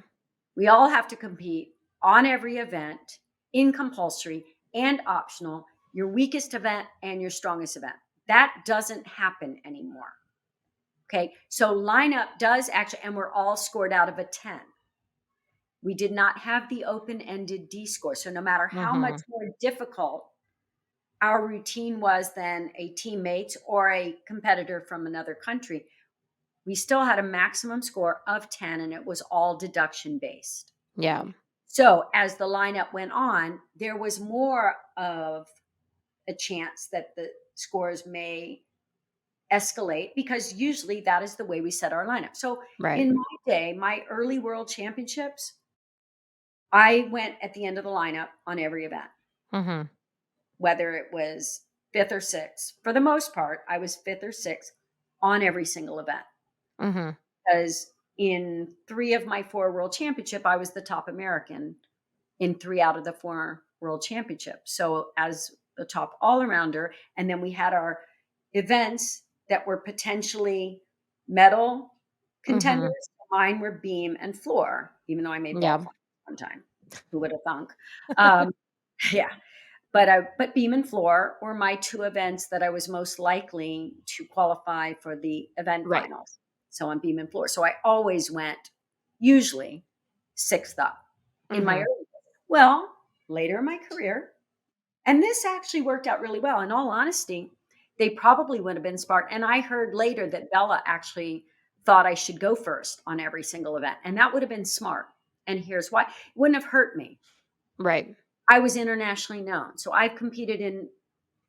We all have to compete on every event in compulsory and optional, your weakest event and your strongest event. That doesn't happen anymore. Okay. So lineup does actually, and we're all scored out of a 10. We did not have the open ended D score. So no matter how much Mhm. more difficult our routine was than a teammate or a competitor from another country, we still had a maximum score of 10 and it was all deduction based. Yeah. So as the lineup went on, there was more of a chance that the scores may escalate because usually that is the way we set our lineup. So Right. in my day, my early world championships, I went at the end of the lineup on every event, Mhm. whether it was fifth or sixth. For the most part, I was fifth or sixth on every single event Mhm. because in 3 of my 4 world championship, I was the top American in 3 out of the 4 world championships. So as the top all-arounder, and then we had our events that were potentially medal contenders. Mhm. Mine were beam and floor, even though I made ball Yeah. final one time. Who would have thunk? Yeah, but beam and floor were my 2 events that I was most likely to qualify for the event Right. finals. So on beam and floor. So I always went usually 6th up in my Mhm. early well, later in my career, And this actually worked out really well. In all honesty, they probably would have been smart. And I heard later that Bella actually thought I should go first on every single event. And that would have been smart. And here's why: it wouldn't have hurt me. Right. I was internationally known. So I've competed in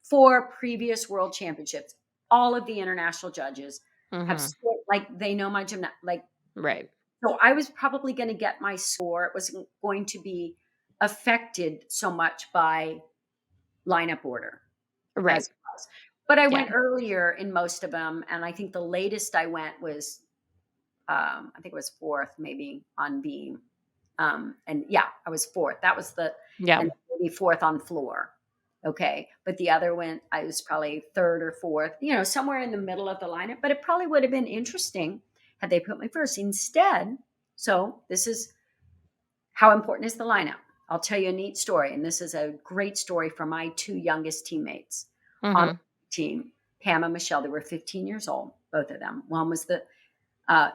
4 previous world championships. All of the international judges have Mhm. scored, like, they know my gymnast, like, Right. so I was probably going to get my score. It wasn't going to be affected so much by lineup order Right. as it was. But I Yeah. went earlier in most of them, and I think the latest I went was, I think it was 4th, maybe on beam. And yeah, I was 4th. That was Yeah. and maybe 4th on floor. Okay. But the other one, I was probably 3rd or 4th, somewhere in the middle of the lineup. But it probably would have been interesting had they put me first instead. So this is how important is the lineup. I'll tell you a neat story. And this is a great story from my 2 youngest teammates on Mhm. the team, Pam and Michelle. They were 15 years old, both of them. One was the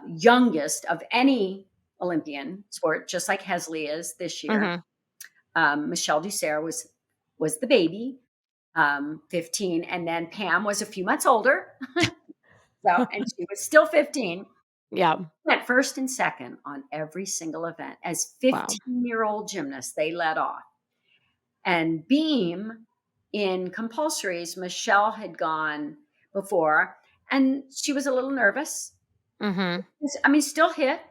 youngest of any Olympian sport, just like Hesley is this year. Mhm. Michelle Ducerre was the baby, 15, and then Pam was a few months older, so and she was still 15. Yeah. Went first and second on every single event. As Wow. 15-year-old gymnasts, they led off. And beam in compulsories, Michelle had gone before, and she was a little nervous. Mhm. I mean, still hit.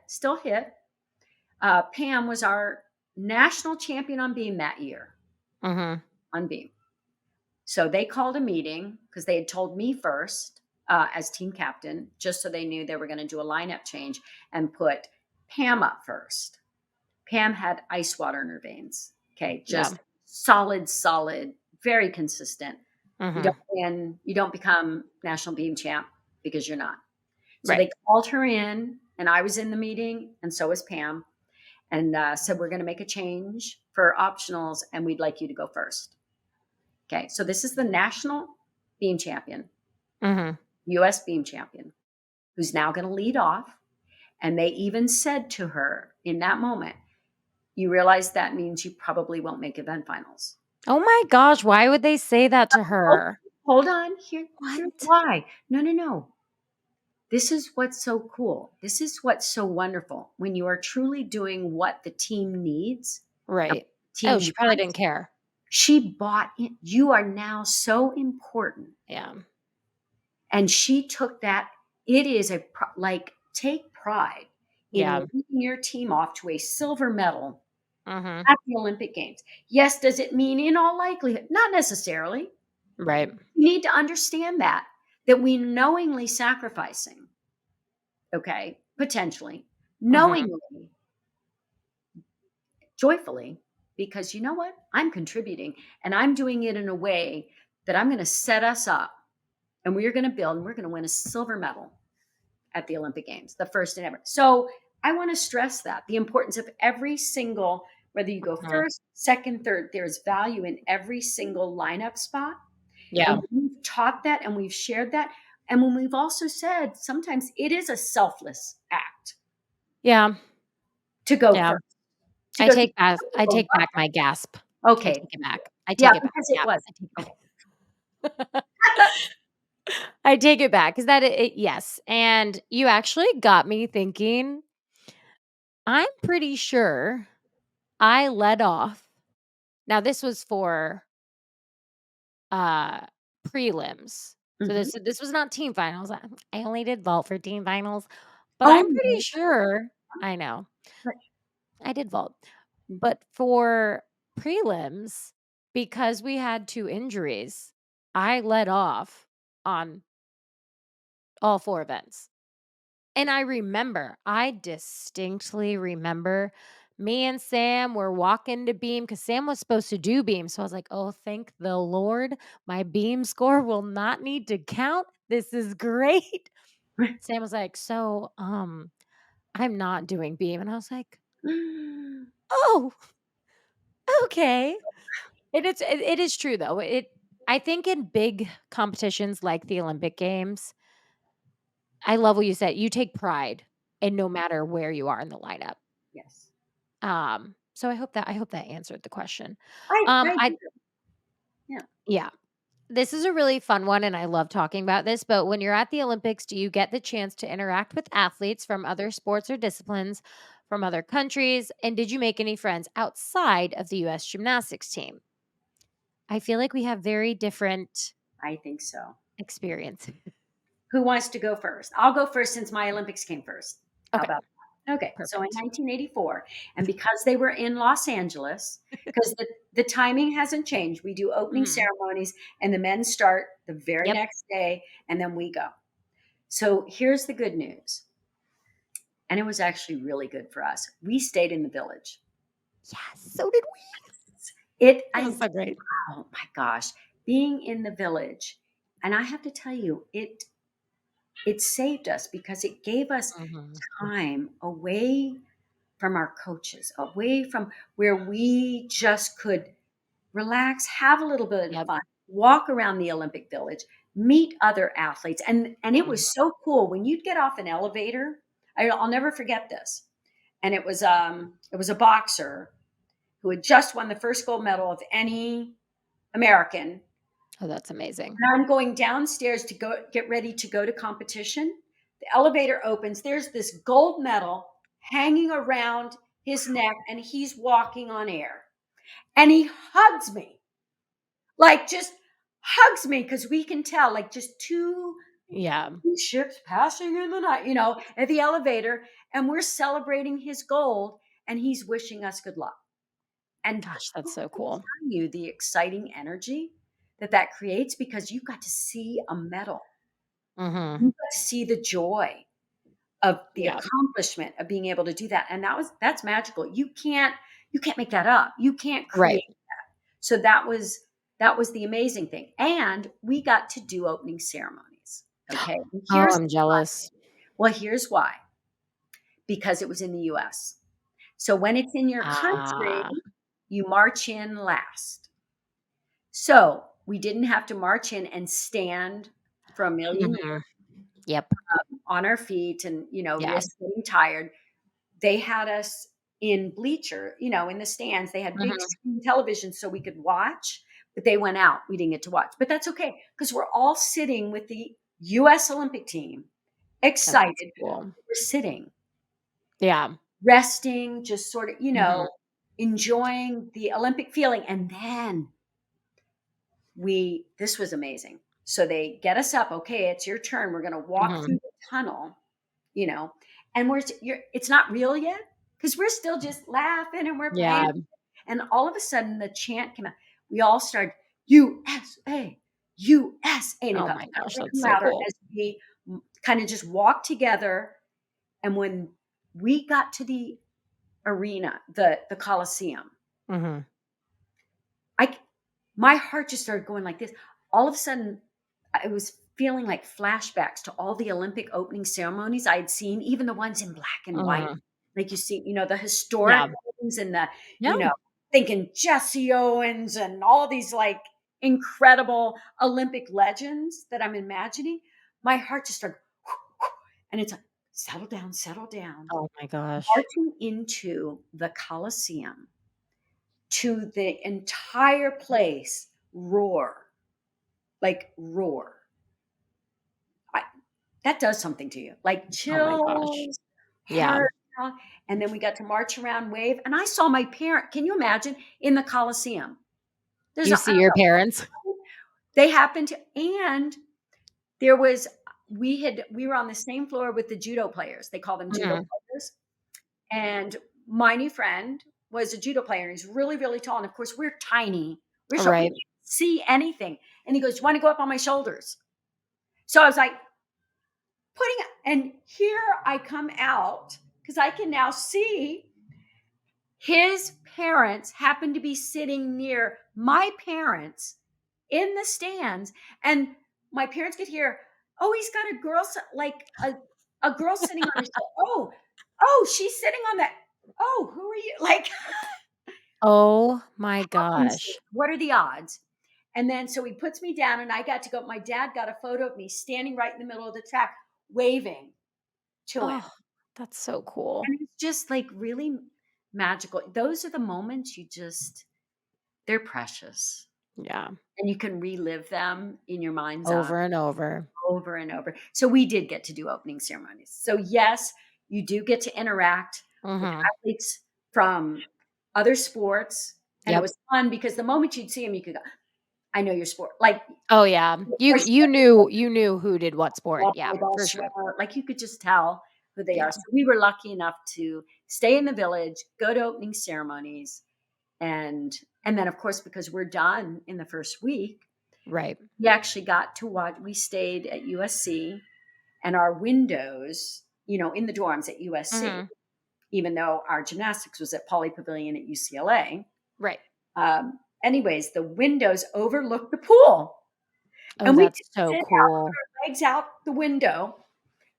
Pam was our national champion on beam that year, Mhm. on beam. So they called a meeting because they had told me first, as team captain, just so they knew they were going to do a lineup change and put Pam up first. Pam had ice water in her veins. Okay, Yeah. just solid, very consistent. You don't Mhm. win, you don't become national beam champ because you're not. So Right. they called her in, and I was in the meeting, and so was Pam, and said, "We're going to make a change for optionals, and we'd like you to go first." Okay, so this is the national beam champion, Mhm. US beam champion, who's now going to lead off. And they even said to her in that moment, "You realize that means you probably won't make event finals." Oh my gosh, why would they say that to Hold, her? hold on. Here's What? why. No, no, no. This is what's so cool. This is what's so wonderful. When you are truly doing what the team needs, and Right. what the Oh, team she probably wants, didn't care. she bought in. You are now so important. Yeah. And she took that. It is like, take pride in Yeah. leading your team off to a silver medal Mhm. at the Olympic Games. Yes, does it mean in all likelihood? Not necessarily. Right. You need to understand that we knowingly sacrificing, okay, potentially, Mhm. knowingly, joyfully, because you know what? I'm contributing, and I'm doing it in a way that I'm going to set us up, and we're going to build, and we're going to win a silver medal at the Olympic Games, the first and ever. So I want to stress that the importance of every single, whether you go Mhm. first, second, third, there's value in every single lineup spot. And Yeah. we've taught that, and we've shared that. And when we've also said sometimes it is a selfless act Yeah. to go Yeah. first, to go, I take back my gasp. I okay. take it back. I Yeah, take it back. because it Yeah. was. I take it Okay. back. I take it back 'cause yes, and you actually got me thinking, I'm pretty sure I led off. Now this was for, uh, prelims. So Mhm. this was not team finals. I only did vault for team finals, but Oh, I'm pretty no. sure I know. But I did vault. But for prelims, because we had 2 injuries, I led off on all 4 events. And I distinctly remember me and Sam were walking to beam because Sam was supposed to do beam. So I was like, oh, thank the Lord. My beam score will not need to count. This is great. Sam was like, so I'm not doing beam. And I was like, oh, okay. It is true though. I think in big competitions like the Olympic Games, I love what you said. You take pride in no matter where you are in the lineup. yes. So I hope that answered the question. I I do. Yeah. Yeah. This is a really fun one, and I love talking about this. But when you're at the Olympics, do you get the chance to interact with athletes from other sports or disciplines from other countries? And did you make any friends outside of the US gymnastics team? I feel like we have very different I think so. experience. Who wants to go first? I'll go first since my Olympics came first. How Okay, about that? Okay, so in perfect. 1984, and because they were in Los Angeles, because the timing hasn't changed, we do opening Mhm. ceremonies and the men start the very Yep. next day, and then we go. So here's the good news, and it was actually really good for us. We stayed in the village. Yes, so did we. It, It I, was so great. oh my gosh, being in the village, and I have to tell you, it saved us because it gave us Mhm. time away from our coaches, away from where we just could relax, have a little bit of Yep. fun, walk around the Olympic Village, meet other athletes. And it Mhm. was so cool when you'd get off an elevator. I'll never forget this. And it was a boxer who had just won the first gold medal of any American. Oh, that's amazing. And I'm going downstairs to go get ready to go to competition. The elevator opens. There's this gold medal hanging around his neck, and he's walking on air. And he hugs me, like just hugs me because we can tell, like just Yeah. two ships passing in the night, at the elevator, and we're celebrating his gold, and he's wishing us good luck. And Gosh, that's so I cool. tell you the exciting energy that creates because you got to see a medal. Mhm. You got to see the joy of the Yeah. accomplishment of being able to do that, and that's magical. You can't make that up. You can't Right. create. So that was the amazing thing, and we got to do opening ceremonies. Okay, and Oh, here's I'm jealous. here's why, because it was in the US. So when it's in your country, Ah. you march in last. So we didn't have to march in and stand for a million years Mhm. Yep. on our feet and Yeah. risk getting tired. They had us in bleacher, in the stands. They had big Mhm. screen televisions so we could watch, but they went out. We didn't get to watch. But that's okay because we're all sitting with the US Olympic team, Oh, that's excited. cool. We're sitting, Yeah. resting, just sort of, Mhm. enjoying the Olympic feeling. And then this was amazing. So they get us up. Okay, it's your turn. We're going to walk through Mhm. the tunnel, you know, and it's not real yet because we're still just laughing and we're playing. Yeah. And all of a sudden, the chant came out. We all started USA, USA, and it Oh got my gosh, louder that's and so louder cool. as we kind of just walked together. And when we got to the arena, the Coliseum, Mhm. I my heart just started going like this. All of a sudden, I was feeling like flashbacks to all the Olympic opening ceremonies I had seen, even the ones in black and white. Mhm. Like you see, the historic Yeah. ones and the, Yeah. you know, thinking Jesse Owens and all these like incredible Olympic legends that I'm imagining. My heart just started, and it's like, settle down. Oh my gosh. Marching into the Coliseum to the entire place roar, like roar. I, that does something to you, like Oh my gosh. chills, Yeah. heart. And then we got to march around, wave, and I saw my parent. Can you imagine in the Coliseum? There's You I see don't your parents? know. They happened to, and there was we were on the same floor with the judo players. They call them judo Mhm. players. And my new friend was a judo player, and he's really, really tall. And of course, we're tiny. We Right. can't see anything. And he goes, "You want to go up on my shoulders?" So I was like, and here I come out because I can now see his parents happen to be sitting near my parents in the stands. And my parents could hear, "Oh, he's got a girl, like a girl sitting on his shoulder. Oh, she's sitting on that. Oh, who are you?" Like, Oh my how gosh. insane. What are the odds? And then so he puts me down, and I got to go. My dad got a photo of me standing right in the middle of the track, waving to him. Oh, that's so cool. And it's just like really magical. Those are the moments they're precious. Yeah. and you can relive them in your mind's eye Over and over. over and over. So we did get to do opening ceremonies. So yes, you do get to interact with Mhm. athletes from other sports, and it Yep. was fun because the moment you'd see them, you could go, "I know your sport." Like, Oh, yeah. of You course, you knew you knew who did what sport. Yeah, volleyball, for sure. swimmer, like, you could just tell who they are. Yeah. So we were lucky enough to stay in the village, go to opening ceremonies, and and then, of course, because we're done in the first week, Right. we actually got to watch we stayed at USC, and our windows, in the dorms at USC, Mhm. even though our gymnastics was at Poly Pavilion at UCLA. Right. Anyways, the windows overlooked the pool, Oh, and we that's could so sit out, put cool. our legs out the window,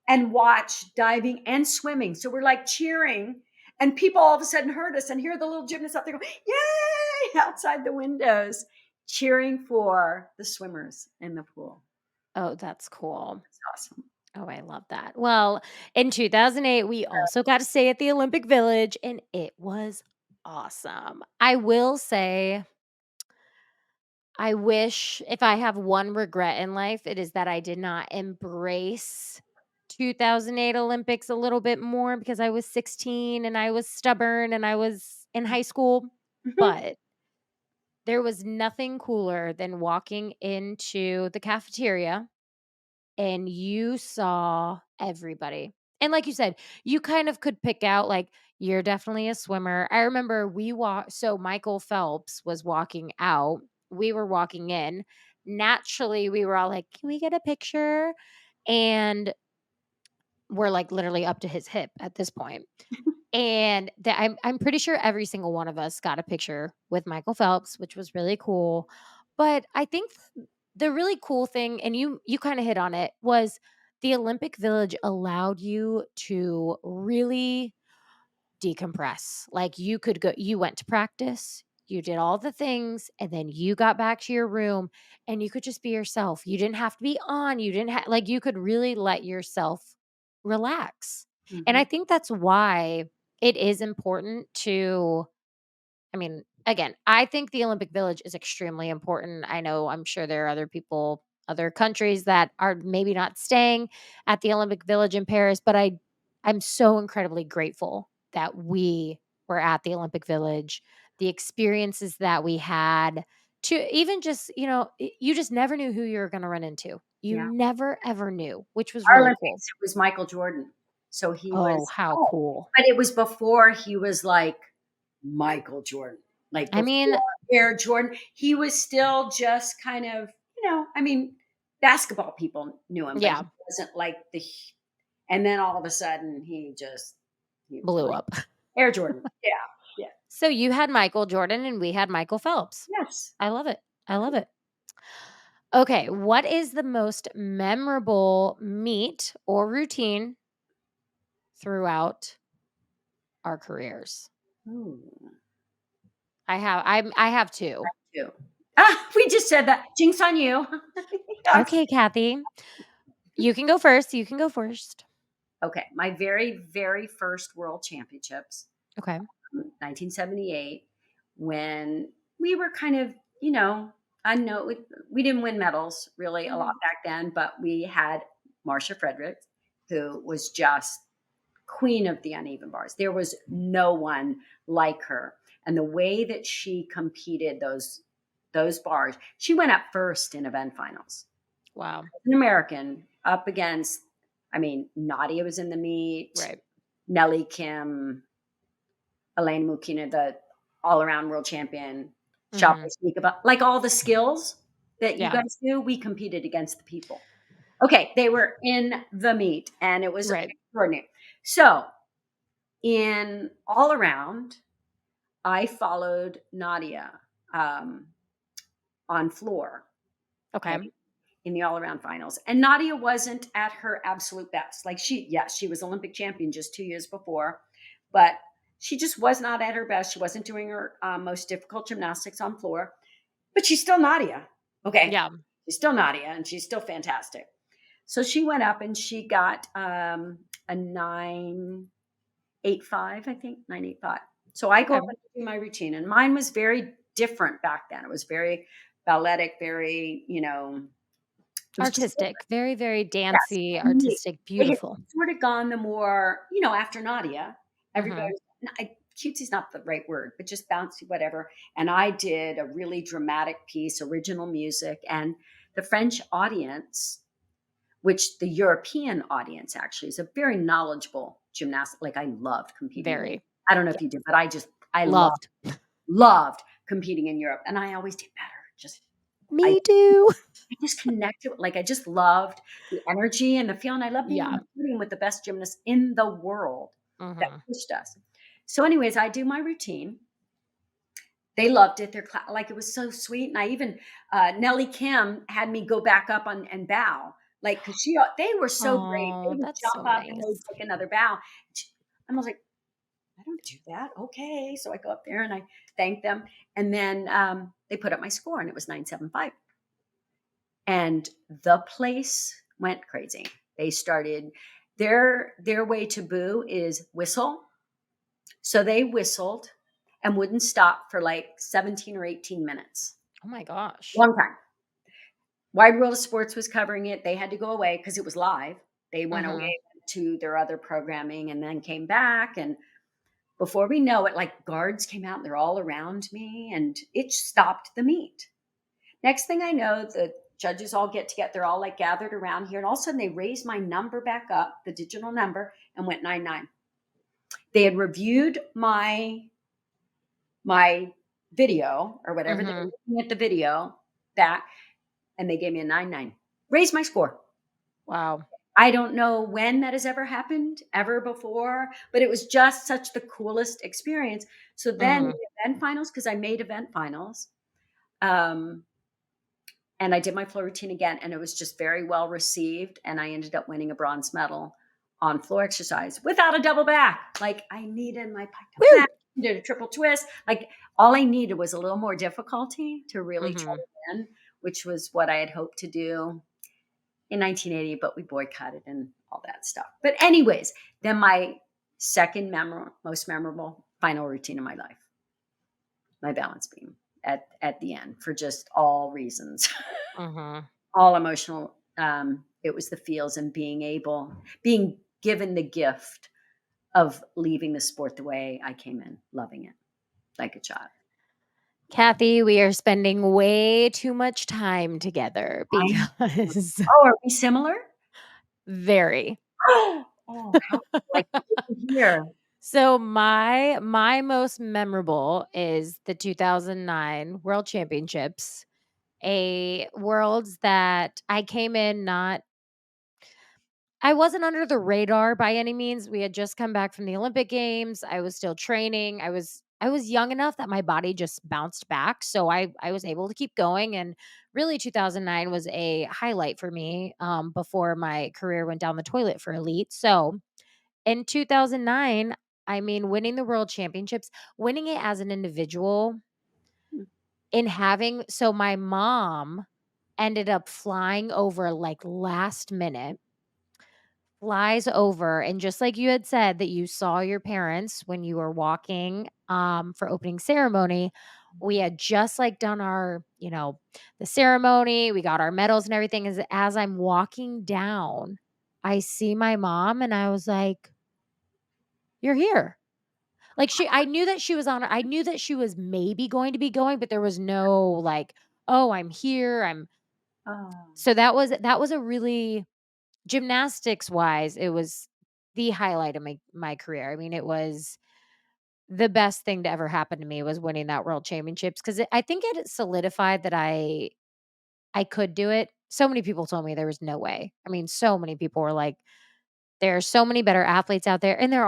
and watch diving and swimming. So we're like cheering, and people all of a sudden heard us and hear the little gymnasts up there go, "Yay!" outside the windows, cheering for the swimmers in the pool. Oh, that's cool. It's awesome. Oh, I love that. Well, in 2008, we also got to stay at the Olympic Village, and it was awesome. I will say, I wish if I have one regret in life, it is that I did not embrace 2008 Olympics a little bit more because I was 16 and I was stubborn and I was in high school. Mhm. But there was nothing cooler than walking into the cafeteria and you saw everybody. And like you said, you kind of could pick out like you're definitely a swimmer. I remember we walked so Michael Phelps was walking out, we were walking in. Naturally, we were all like, "Can we get a picture?" And we're like literally up to his hip at this point. And that I'm pretty sure every single one of us got a picture with Michael Phelps, which was really cool. But I think the really cool thing, and you kind of hit on it, was the Olympic Village allowed you to really decompress. Like you could go, you went to practice, you did all the things, and then you got back to your room and you could just be yourself. You didn't have to be on. You didn't have, like, you could really let yourself relax. And I Mhm. think that's why it is important to, I mean, again, I think the Olympic Village is extremely important. I know I'm sure there are other people, other countries that are maybe not staying at the Olympic Village in Paris, but I'm so incredibly grateful that we were at the Olympic Village, the experiences that we had to even just, you just never knew who you were going to run into. You Yeah. never ever knew, which was Our really cool. Olympics, it was Michael Jordan. So he Oh, was how oh, cool. but it was before he was like Michael Jordan, like I mean, before Air Jordan. He was still just kind of, I mean, basketball people knew him, but he yeah, wasn't like and then all of a sudden he was blew like up. Air Jordan. Yeah. Yeah. So you had Michael Jordan and we had Michael Phelps. Yes. I love it. I love it. Okay, what is the most memorable meet or routine throughout our careers? Ooh, I have 2. too. We just said that. Jinx on you. Yes. Okay, Kathy. You can go first. You can go first. Okay. My very, very first world championships, Okay. 1978, when we were kind of, unknown. We didn't win medals really a lot Mhm. back then, but we had Marcia Fredericks, who was just queen of the uneven bars. There was no one like her. And the way that she competed those bars, she went up first in event finals. Wow. An American up against, I mean, Nadia was in the meet, Right. Nellie Kim, Elaine Mukina, the all around world champion, Shopper Mhm. Sneakaba, like all the skills that you Yeah. guys do, we competed against the people. Okay, they were in the meet and it was Right. extraordinary. So, in all around, I followed Nadia um, on floor, okay, Okay. in the all around finals. And Nadia wasn't at her absolute best. Like yes, she was Olympic champion just 2 years before, but she just was not at her best. She wasn't doing her most difficult gymnastics on floor, but she's still Nadia. Okay. Yeah. She's still Nadia and she's still fantastic. So she went up and she got a 9.85, I think, 9.85. So I go Okay. up and do my routine, and mine was very different back then. It was very balletic, very, it was just Artistic, very, very yes, dancey, and artistic, they had beautiful. sort of gone the more, after Nadia, everybody Mhm. cutesy's not the right word, but just bouncy, whatever. And I did a really dramatic piece, original music, and the French audience, which the European audience actually is a very knowledgeable gymnast. Like I loved competing in Europe. Very. I don't know Yeah. if you did, but I Loved. loved competing in Europe, and I always did better. Just I Me too. I just connected, like, I just loved the energy and the feeling. I love being on Yeah. the podium with the best gymnasts in the world that Mhm. pushed us. So anyways, I do my routine. They loved it. Like, it was so sweet, and I even, Nellie Kim had me go back up on and bow, like, 'cause they were so brave. They Oh, would that's jump so up and they'd nice. take another bow. I was like, "I don't do that." "Okay." So I go up there and I thank them, and then, they put up my score, and it was 975. And the place went crazy. They started their way to boo is whistle. So they whistled and wouldn't stop for like 17 or 18 minutes. Oh my gosh. Long time. Wide World of Sports was covering it. They had to go away because it was live. They went Mhm. away to their other programming and then came back. And before we know it, like guards came out and they're all around me and it stopped the meet. Next thing I know, the judges all get together. They're all like gathered around here. And all of a sudden they raised my number back up, the digital number, and went 9-9. They had reviewed my video or whatever. They were Mhm. looking at the video back and they gave me a 9-9. Raised my score. Wow. I don't know when that has ever happened ever before, but it was just such the coolest experience. So then Mhm. the event finals, because I made event finals, um, and I did my floor routine again, and it was just very well received. And I ended up winning a bronze medal on floor exercise without a double back. Like I needed my pike double Woo! back, did a triple twist. Like all I needed was a little more difficulty to really try Mhm. to win, which was what I had hoped to do in 1980, but we boycotted and all that stuff. But anyways, then my second most memorable final routine of my life, my balance beam at the end for just all reasons. Mhm. All emotional. It was the feels and being given the gift of leaving the sport the way I came in, loving it like a child. Kathy, we are spending way too much time together I know. because Oh, are we similar? very. Oh, how like to hear. So my most memorable is the 2009 World Championships, a worlds that I came in not I wasn't under the radar by any means. We had just come back from the Olympic Games. I was still training. I was young enough that my body just bounced back, so I was able to keep going. And really, 2009 was a highlight for me before my career went down the toilet for elite. So in 2009, I mean, winning the World Championships, winning it as an individual, in having so my mom ended up flying over like last minute, flies over, and just like you had said that you saw your parents when you were walking for opening ceremony, we had just like done our, the ceremony, we got our medals and everything. As I'm walking down, I see my mom and I was like, "You're here." Like I knew that she was on, I knew that she was maybe going to be going, but there was no like, "Oh, I'm here." Oh, So that was a really, gymnastics wise, it was the highlight of my career. I mean, it was the best thing to ever happen to me was winning that world championships because I think it solidified that I could do it. So many people told me there was no way. I mean, so many people were like, there are so many better athletes out there, and there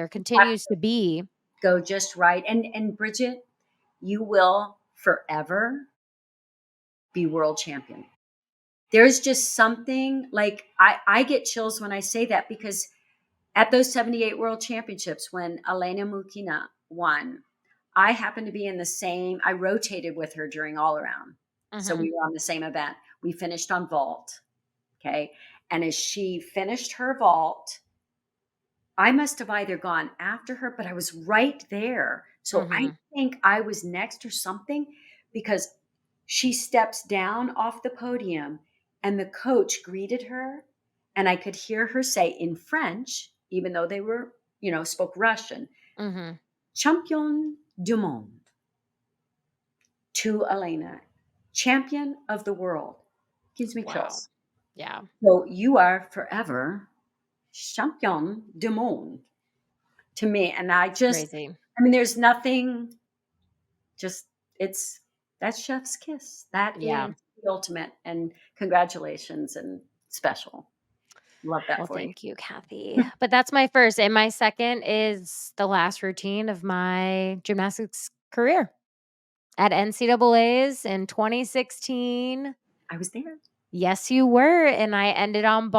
continues to be. go just right. And Bridget, you will forever be world champion. There's just something like I get chills when I say that because at those 78 world championships when Elena Mukina won, I happened to be in the same, I rotated with her during all around. So Mhm. we were on the same event. We finished on vault. Okay. And as she finished her vault, I must have either gone after her, but I was right there. So I Mhm. think I was next or something. because she steps down off the podium and the coach greeted her. And I could hear her say in French, even though they were, spoke Russian, Mhm. Champion du monde, to Elena, champion of the world. Gives me Wow. chills. Yeah. So you are forever champion du monde to me. And It's crazy. there's nothing, just, it's, that's chef's kiss. That Yeah. is the ultimate. And congratulations and special. Love that Well, for you. thank you, Kathy. But that's my first, and my second is the last routine of my gymnastics career at NCAA's in 2016. I was there. Yes, you were, and I ended on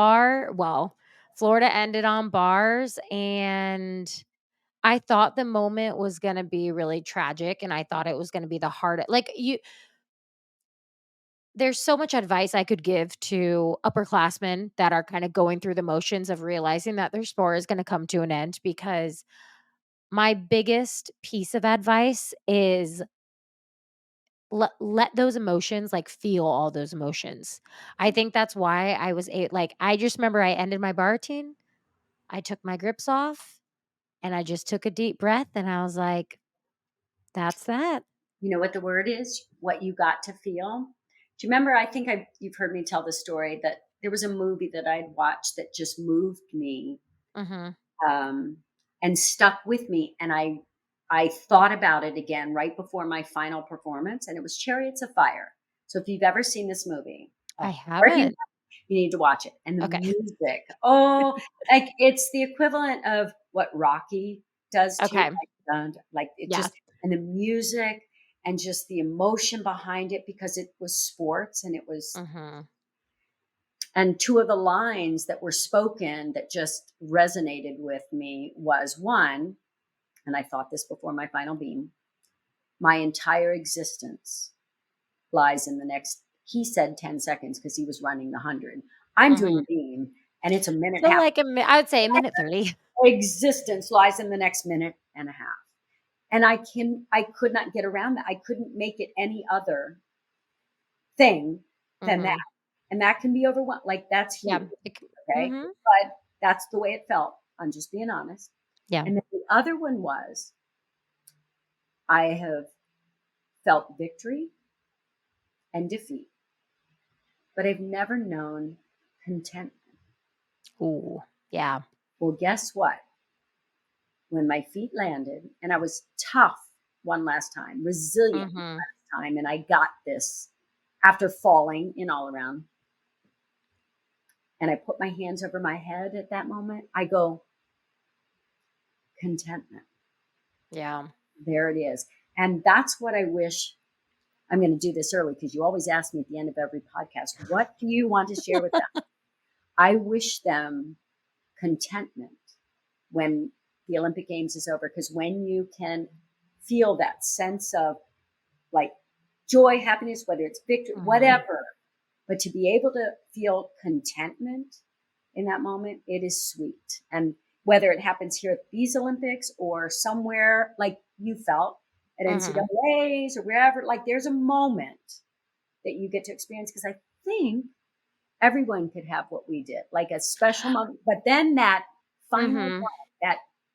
Florida ended on bars, and I thought the moment was gonna be really tragic, and I thought it was gonna be the hardest. There's so much advice I could give to upperclassmen that are kinda going through the motions of realizing that their sport is gonna come to an end, because my biggest piece of advice is let those emotions, like, feel all those emotions. I think that's why I was I just remember I ended my bar routine, I took my grips off, and I just took a deep breath, and I was like, "That's that." You know what the word is? What you got to feel. Do you remember? I think you've heard me tell the story that there was a movie that I'd watched that just moved me, Mhm. um, and stuck with me. And I thought about it again right before my final performance, and it was Chariots of Fire. So if you've ever seen this movie, I or if haven't. you need to watch it. And the Okay. music, oh, like it's the equivalent of what Rocky does to you. Okay. Like it Yeah. just, and the music and just the emotion behind it because it was sports and it was, Mhm. and two of the lines that were spoken that just resonated with me was one, and I thought this before my final beam, my entire existence lies in the next, he said 10 seconds because he was running the 100. I'm doing Mhm. the beam and it's a minute So, half. I would say a minute 30. Existence lies in the next minute and a half. And I could not get around that. I couldn't make it any other thing than that. Mhm. And that can be overwhelming. Like that's Yeah. huge. Okay. Mhm. But that's the way it felt. I'm just being honest. Yeah. And then the other one was I have felt victory and defeat, but I've never known contentment. Ooh. Yeah. Well, guess what? When my feet landed, and I was tough one last time, resilient one Mhm. last time, and I got this after falling in all around. And I put my hands over my head at that moment. I go, contentment. Yeah. There it is. And that's what I wish. I'm going to do this early because you always ask me at the end of every podcast, what do you want to share with them? I wish them contentment when the Olympic Games is over, because when you can feel that sense of like joy, happiness, whether it's victory, Mhm. whatever, but to be able to feel contentment in that moment, it is sweet. And whether it happens here at these Olympics or somewhere like you felt at Mhm. NCAAs or wherever, like there's a moment that you get to experience. Because I think everyone could have what we did, like a special moment. But then that final Mhm. one,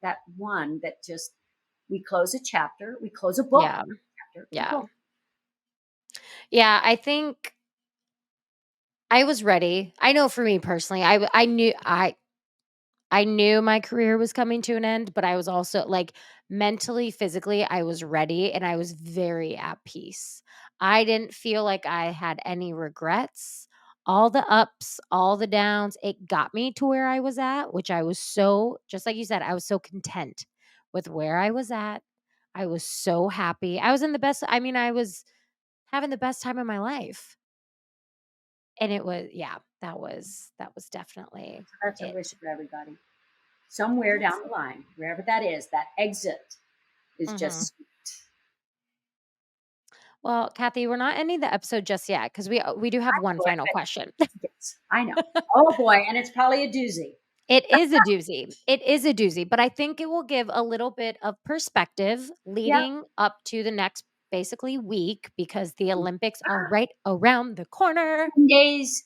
that one that just, we close a chapter, we close a book Yeah. chapter, we Yeah. go. Yeah, I think I was ready. I know for me personally, I knew my career was coming to an end, but I was also like mentally, physically, I was ready and I was very at peace. I didn't feel like I had any regrets. All the ups, all the downs, it got me to where I was at, which I was so, just like you said, I was so content with where I was at. I was so happy. I was in the best, I was having the best time of my life. And it was, yeah, that was definitely So that's a it. wish for everybody. Somewhere down Yes. the line, wherever that is, that exit is Mhm. just sweet. Well, Kathy, we're not ending the episode just yet because we do have one final question. Yes, I know. Oh boy, and it's probably a doozy. It is a doozy. It is a doozy, but I think it will give a little bit of perspective Yep. leading up to the next. basically week because the Olympics are right around the corner. 10 days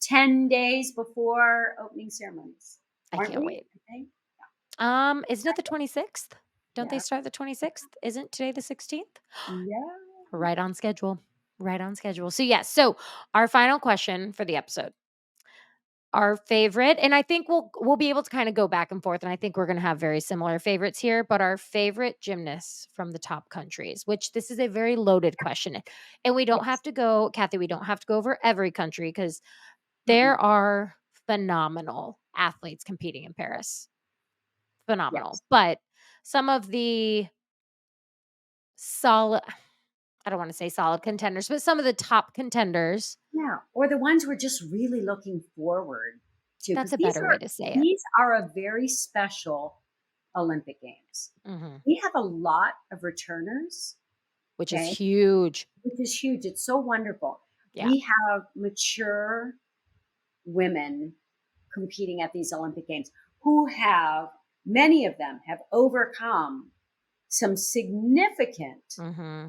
10 days before opening ceremonies, I aren't can't we? wait. I think. Isn't it the 26th? Don't they Yeah. start the 26th? Isn't today the 16th? Yeah. Right on schedule. Right on schedule. So yes, so our final question for the episode. Our favorite, and I think we'll be able to kind of go back and forth, and I think we're going to have very similar favorites here, but our favorite gymnasts from the top countries, which this is a very loaded question. And we don't have Yes. to go, Kathy, we don't have to go over every country because Mm-mm. there are phenomenal athletes competing in Paris. Phenomenal. Yes. But some of the solid, I don't want to say solid contenders, but some of the top contenders, Yeah, or the ones we're just really looking forward to, that's because a better way to say it. these are a very special Olympic Games. Hmm. We have a lot of returners, Which is okay, huge. which is huge. It's so wonderful. Yeah. We have mature women competing at these Olympic Games who have, many of them have overcome some significant Hmm.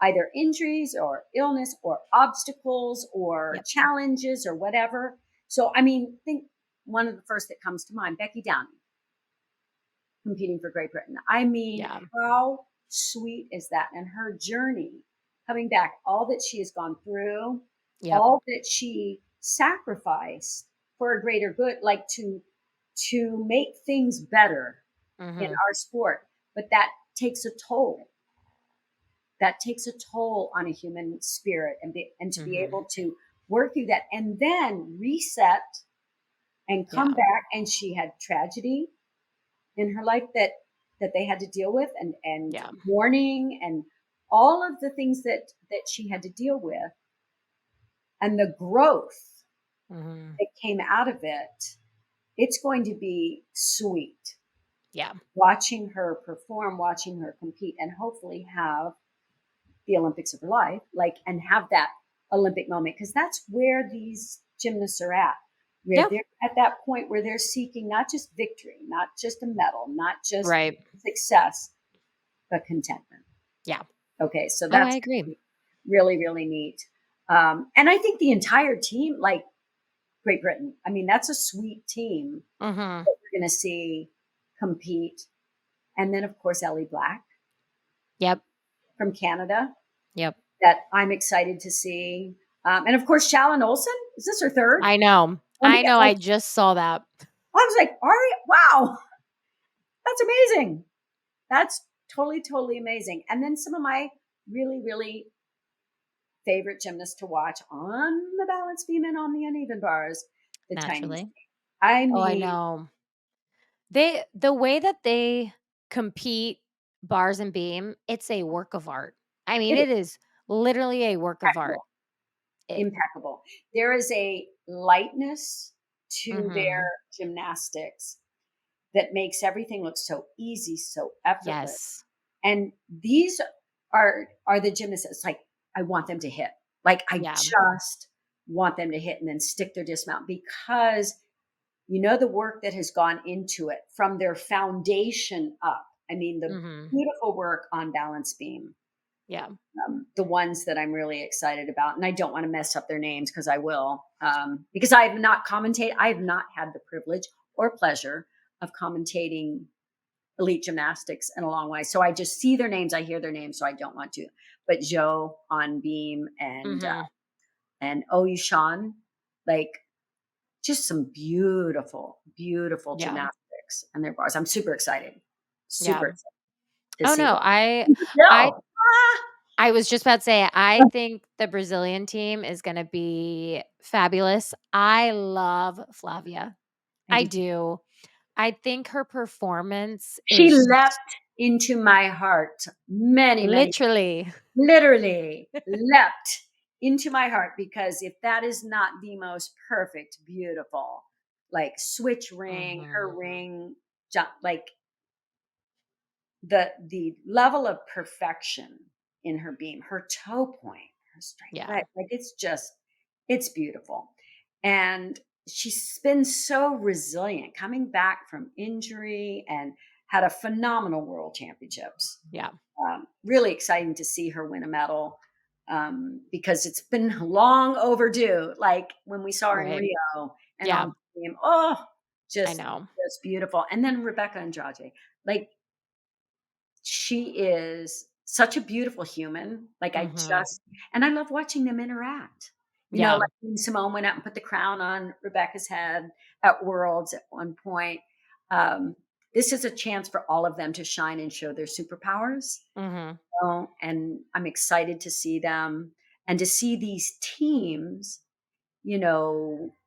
either injuries or illness or obstacles or Yep. challenges or whatever. So, I mean, think one of the first that comes to mind, Becky Downey, competing for Great Britain. I mean, Yeah. how sweet is that? And her journey coming back, all that she has gone through, Yep. all that she sacrificed for a greater good, like to make things better in Hmm. our sport. But that takes a toll. That takes a toll on a human spirit, and to be Hmm. able to work through that and then reset and Yeah. come back. And she had tragedy in her life that they had to deal with, and Yeah. mourning and all of the things that she had to deal with, and the growth Hmm. that came out of it. It's going to be sweet Yeah. watching her perform, watching her compete, and hopefully have the Olympics of her life, like, and have that Olympic moment, because that's where these gymnasts are at, where Yeah. they're at that point where they're seeking not just victory, not just a medal, not just Right. success, but contentment. Yeah. Okay, so Oh, I that's agree. really, really neat. And I think the entire team, like Great Britain, I mean, that's a sweet team Hmm. that we're going to see compete. And then, of course, Ellie Black Yep. from Canada, Yep. that I'm excited to see. And of course, Shalyn Olsen. Is this her third? I know. Olympic? I know. I just saw that. I was like, all right, wow, that's amazing. That's totally, totally amazing. And then some of my really, really favorite gymnasts to watch on the balance beam and on the uneven bars, the Chinese Naturally. team. I Oh, I mean, know. The way that they compete bars and beam, it's a work of art. I mean, it is it is literally a work of art. impeccable, It, impeccable. There is a lightness to their mhm. gymnastics that makes everything look so easy, so effortless. Yes. And these are the gymnasts. It's like I want them to hit. Like I Yeah. just want them to hit and then stick their dismount, because the work that has gone into it from their foundation up. I mean, the Mhm. beautiful work on balance beam. Yeah. The ones that I'm really excited about, and I don't want to mess up their names because I will, because I have not commentated. I have not had the privilege or pleasure of commentating elite gymnastics in a long way. So I just see their names, I hear their names, so I don't want to. But Joe on beam Mhm. and Oyushan, like, just some beautiful, beautiful Yeah. gymnastics and their bars. I'm super excited, Yeah. super excited to Oh see no, them. I No, I was just about to say I think the Brazilian team is going to be fabulous. I love Flavia. I I do too. do. I think her performance She is leapt into my heart many, literally. literally leapt into my heart, because if that is not the most perfect, beautiful, like switch ring, her Mhm. ring jump, like the level of perfection in her beam, her toe point, her straight Yeah. leg, like it's beautiful. And she's been so resilient coming back from injury and had a phenomenal world championships. Yeah. Really exciting to see her win a medal, because it's been long overdue. Like when we saw her in Right. Rio and Yeah. on game, oh, I just know. just beautiful. And then Rebecca Andrade, like she is such a beautiful human. Like Mhm. and I love watching them interact. Yeah. Like when Simone went out and put the crown on Rebecca's head at Worlds at one point. Um, this is a chance for all of them to shine and show their superpowers. Mhm. And I'm excited to see them and to see these teams,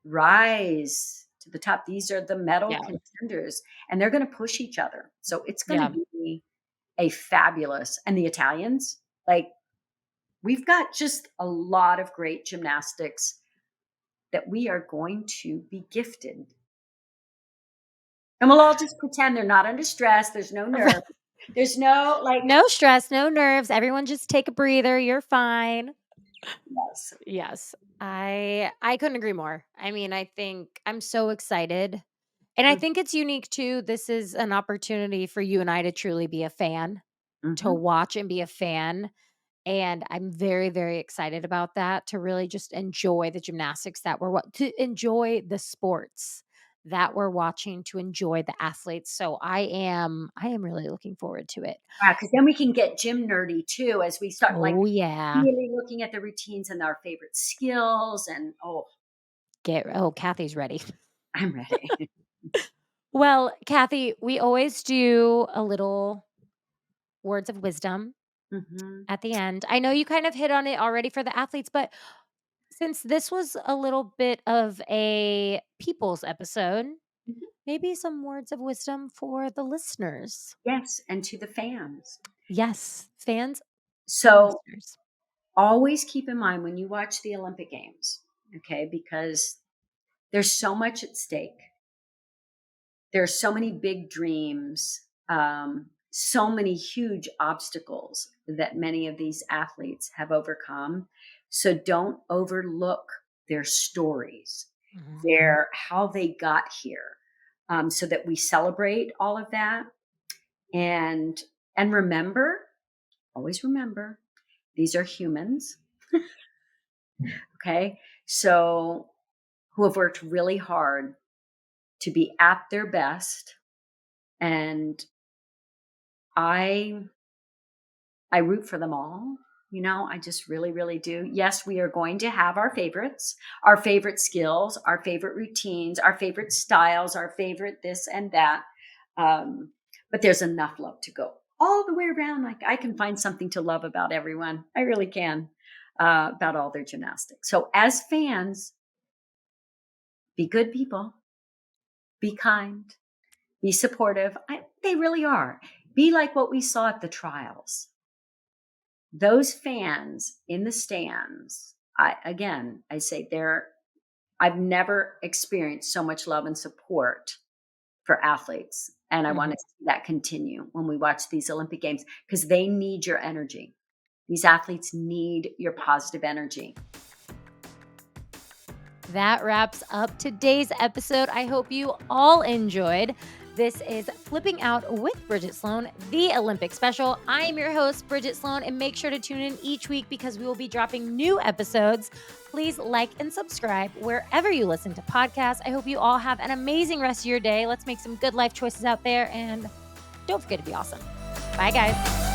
rise to the top. These are the medal Yeah. contenders, and they're going to push each other. So it's going to Yeah. be a fabulous. And the Italians, like we've got just a lot of great gymnastics that we are going to be gifted. And we'll all just pretend they're not under stress. There's no nerve. There's no like, No stress, no nerves. Everyone just take a breather. You're fine. yes. Yes. I couldn't agree more. I mean, I think I'm so excited. And I think it's unique too. This is an opportunity for you and I to truly be a fan, to Mm-hmm. watch and be a fan. And I'm very, very excited about that, to really just enjoy the gymnastics that to enjoy the sports that we're watching, to enjoy the athletes. So I am really looking forward to it. Yeah, because then we can get gym nerdy too as we start like Oh yeah. really looking at the routines and our favorite skills. And Kathy's ready. I'm ready. Well, Kathy, we always do a little words of wisdom Hmm. at the end. I know you kind of hit on it already for the athletes, but since this was a little bit of a people's episode, maybe some words of wisdom for the listeners. Yes, and to the fans. Yes, fans and So listeners. always keep in mind when you watch the Olympic Games, okay, because there's so much at stake. There's so many big dreams, so many huge obstacles that many of these athletes have overcome. So don't overlook their stories, Mhm. how they got here, so that we celebrate all of that. And remember, always remember, these are humans, okay? So who have worked really hard to be at their best. And I I root for them all. I just really, really do. Yes, we are going to have our favorites, our favorite skills, our favorite routines, our favorite styles, our favorite this and that. Um, but there's enough love to go all the way around. Like I can find something to love about everyone. I really can, about all their gymnastics. So as fans, be good people, be kind, be supportive. They really are. Be like what we saw at the trials. Those fans in the stands, I say I've never experienced so much love and support for athletes. And I want Mhm. to see that continue when we watch these Olympic Games because they need your energy. These athletes need your positive energy. That wraps up today's episode. I hope you all enjoyed. This is Flipping Out with Bridget Sloan, the Olympic special. I am your host, Bridget Sloan, and make sure to tune in each week because we will be dropping new episodes. Please like and subscribe wherever you listen to podcasts. I hope you all have an amazing rest of your day. Let's make some good life choices out there, and don't forget to be awesome. Bye, guys.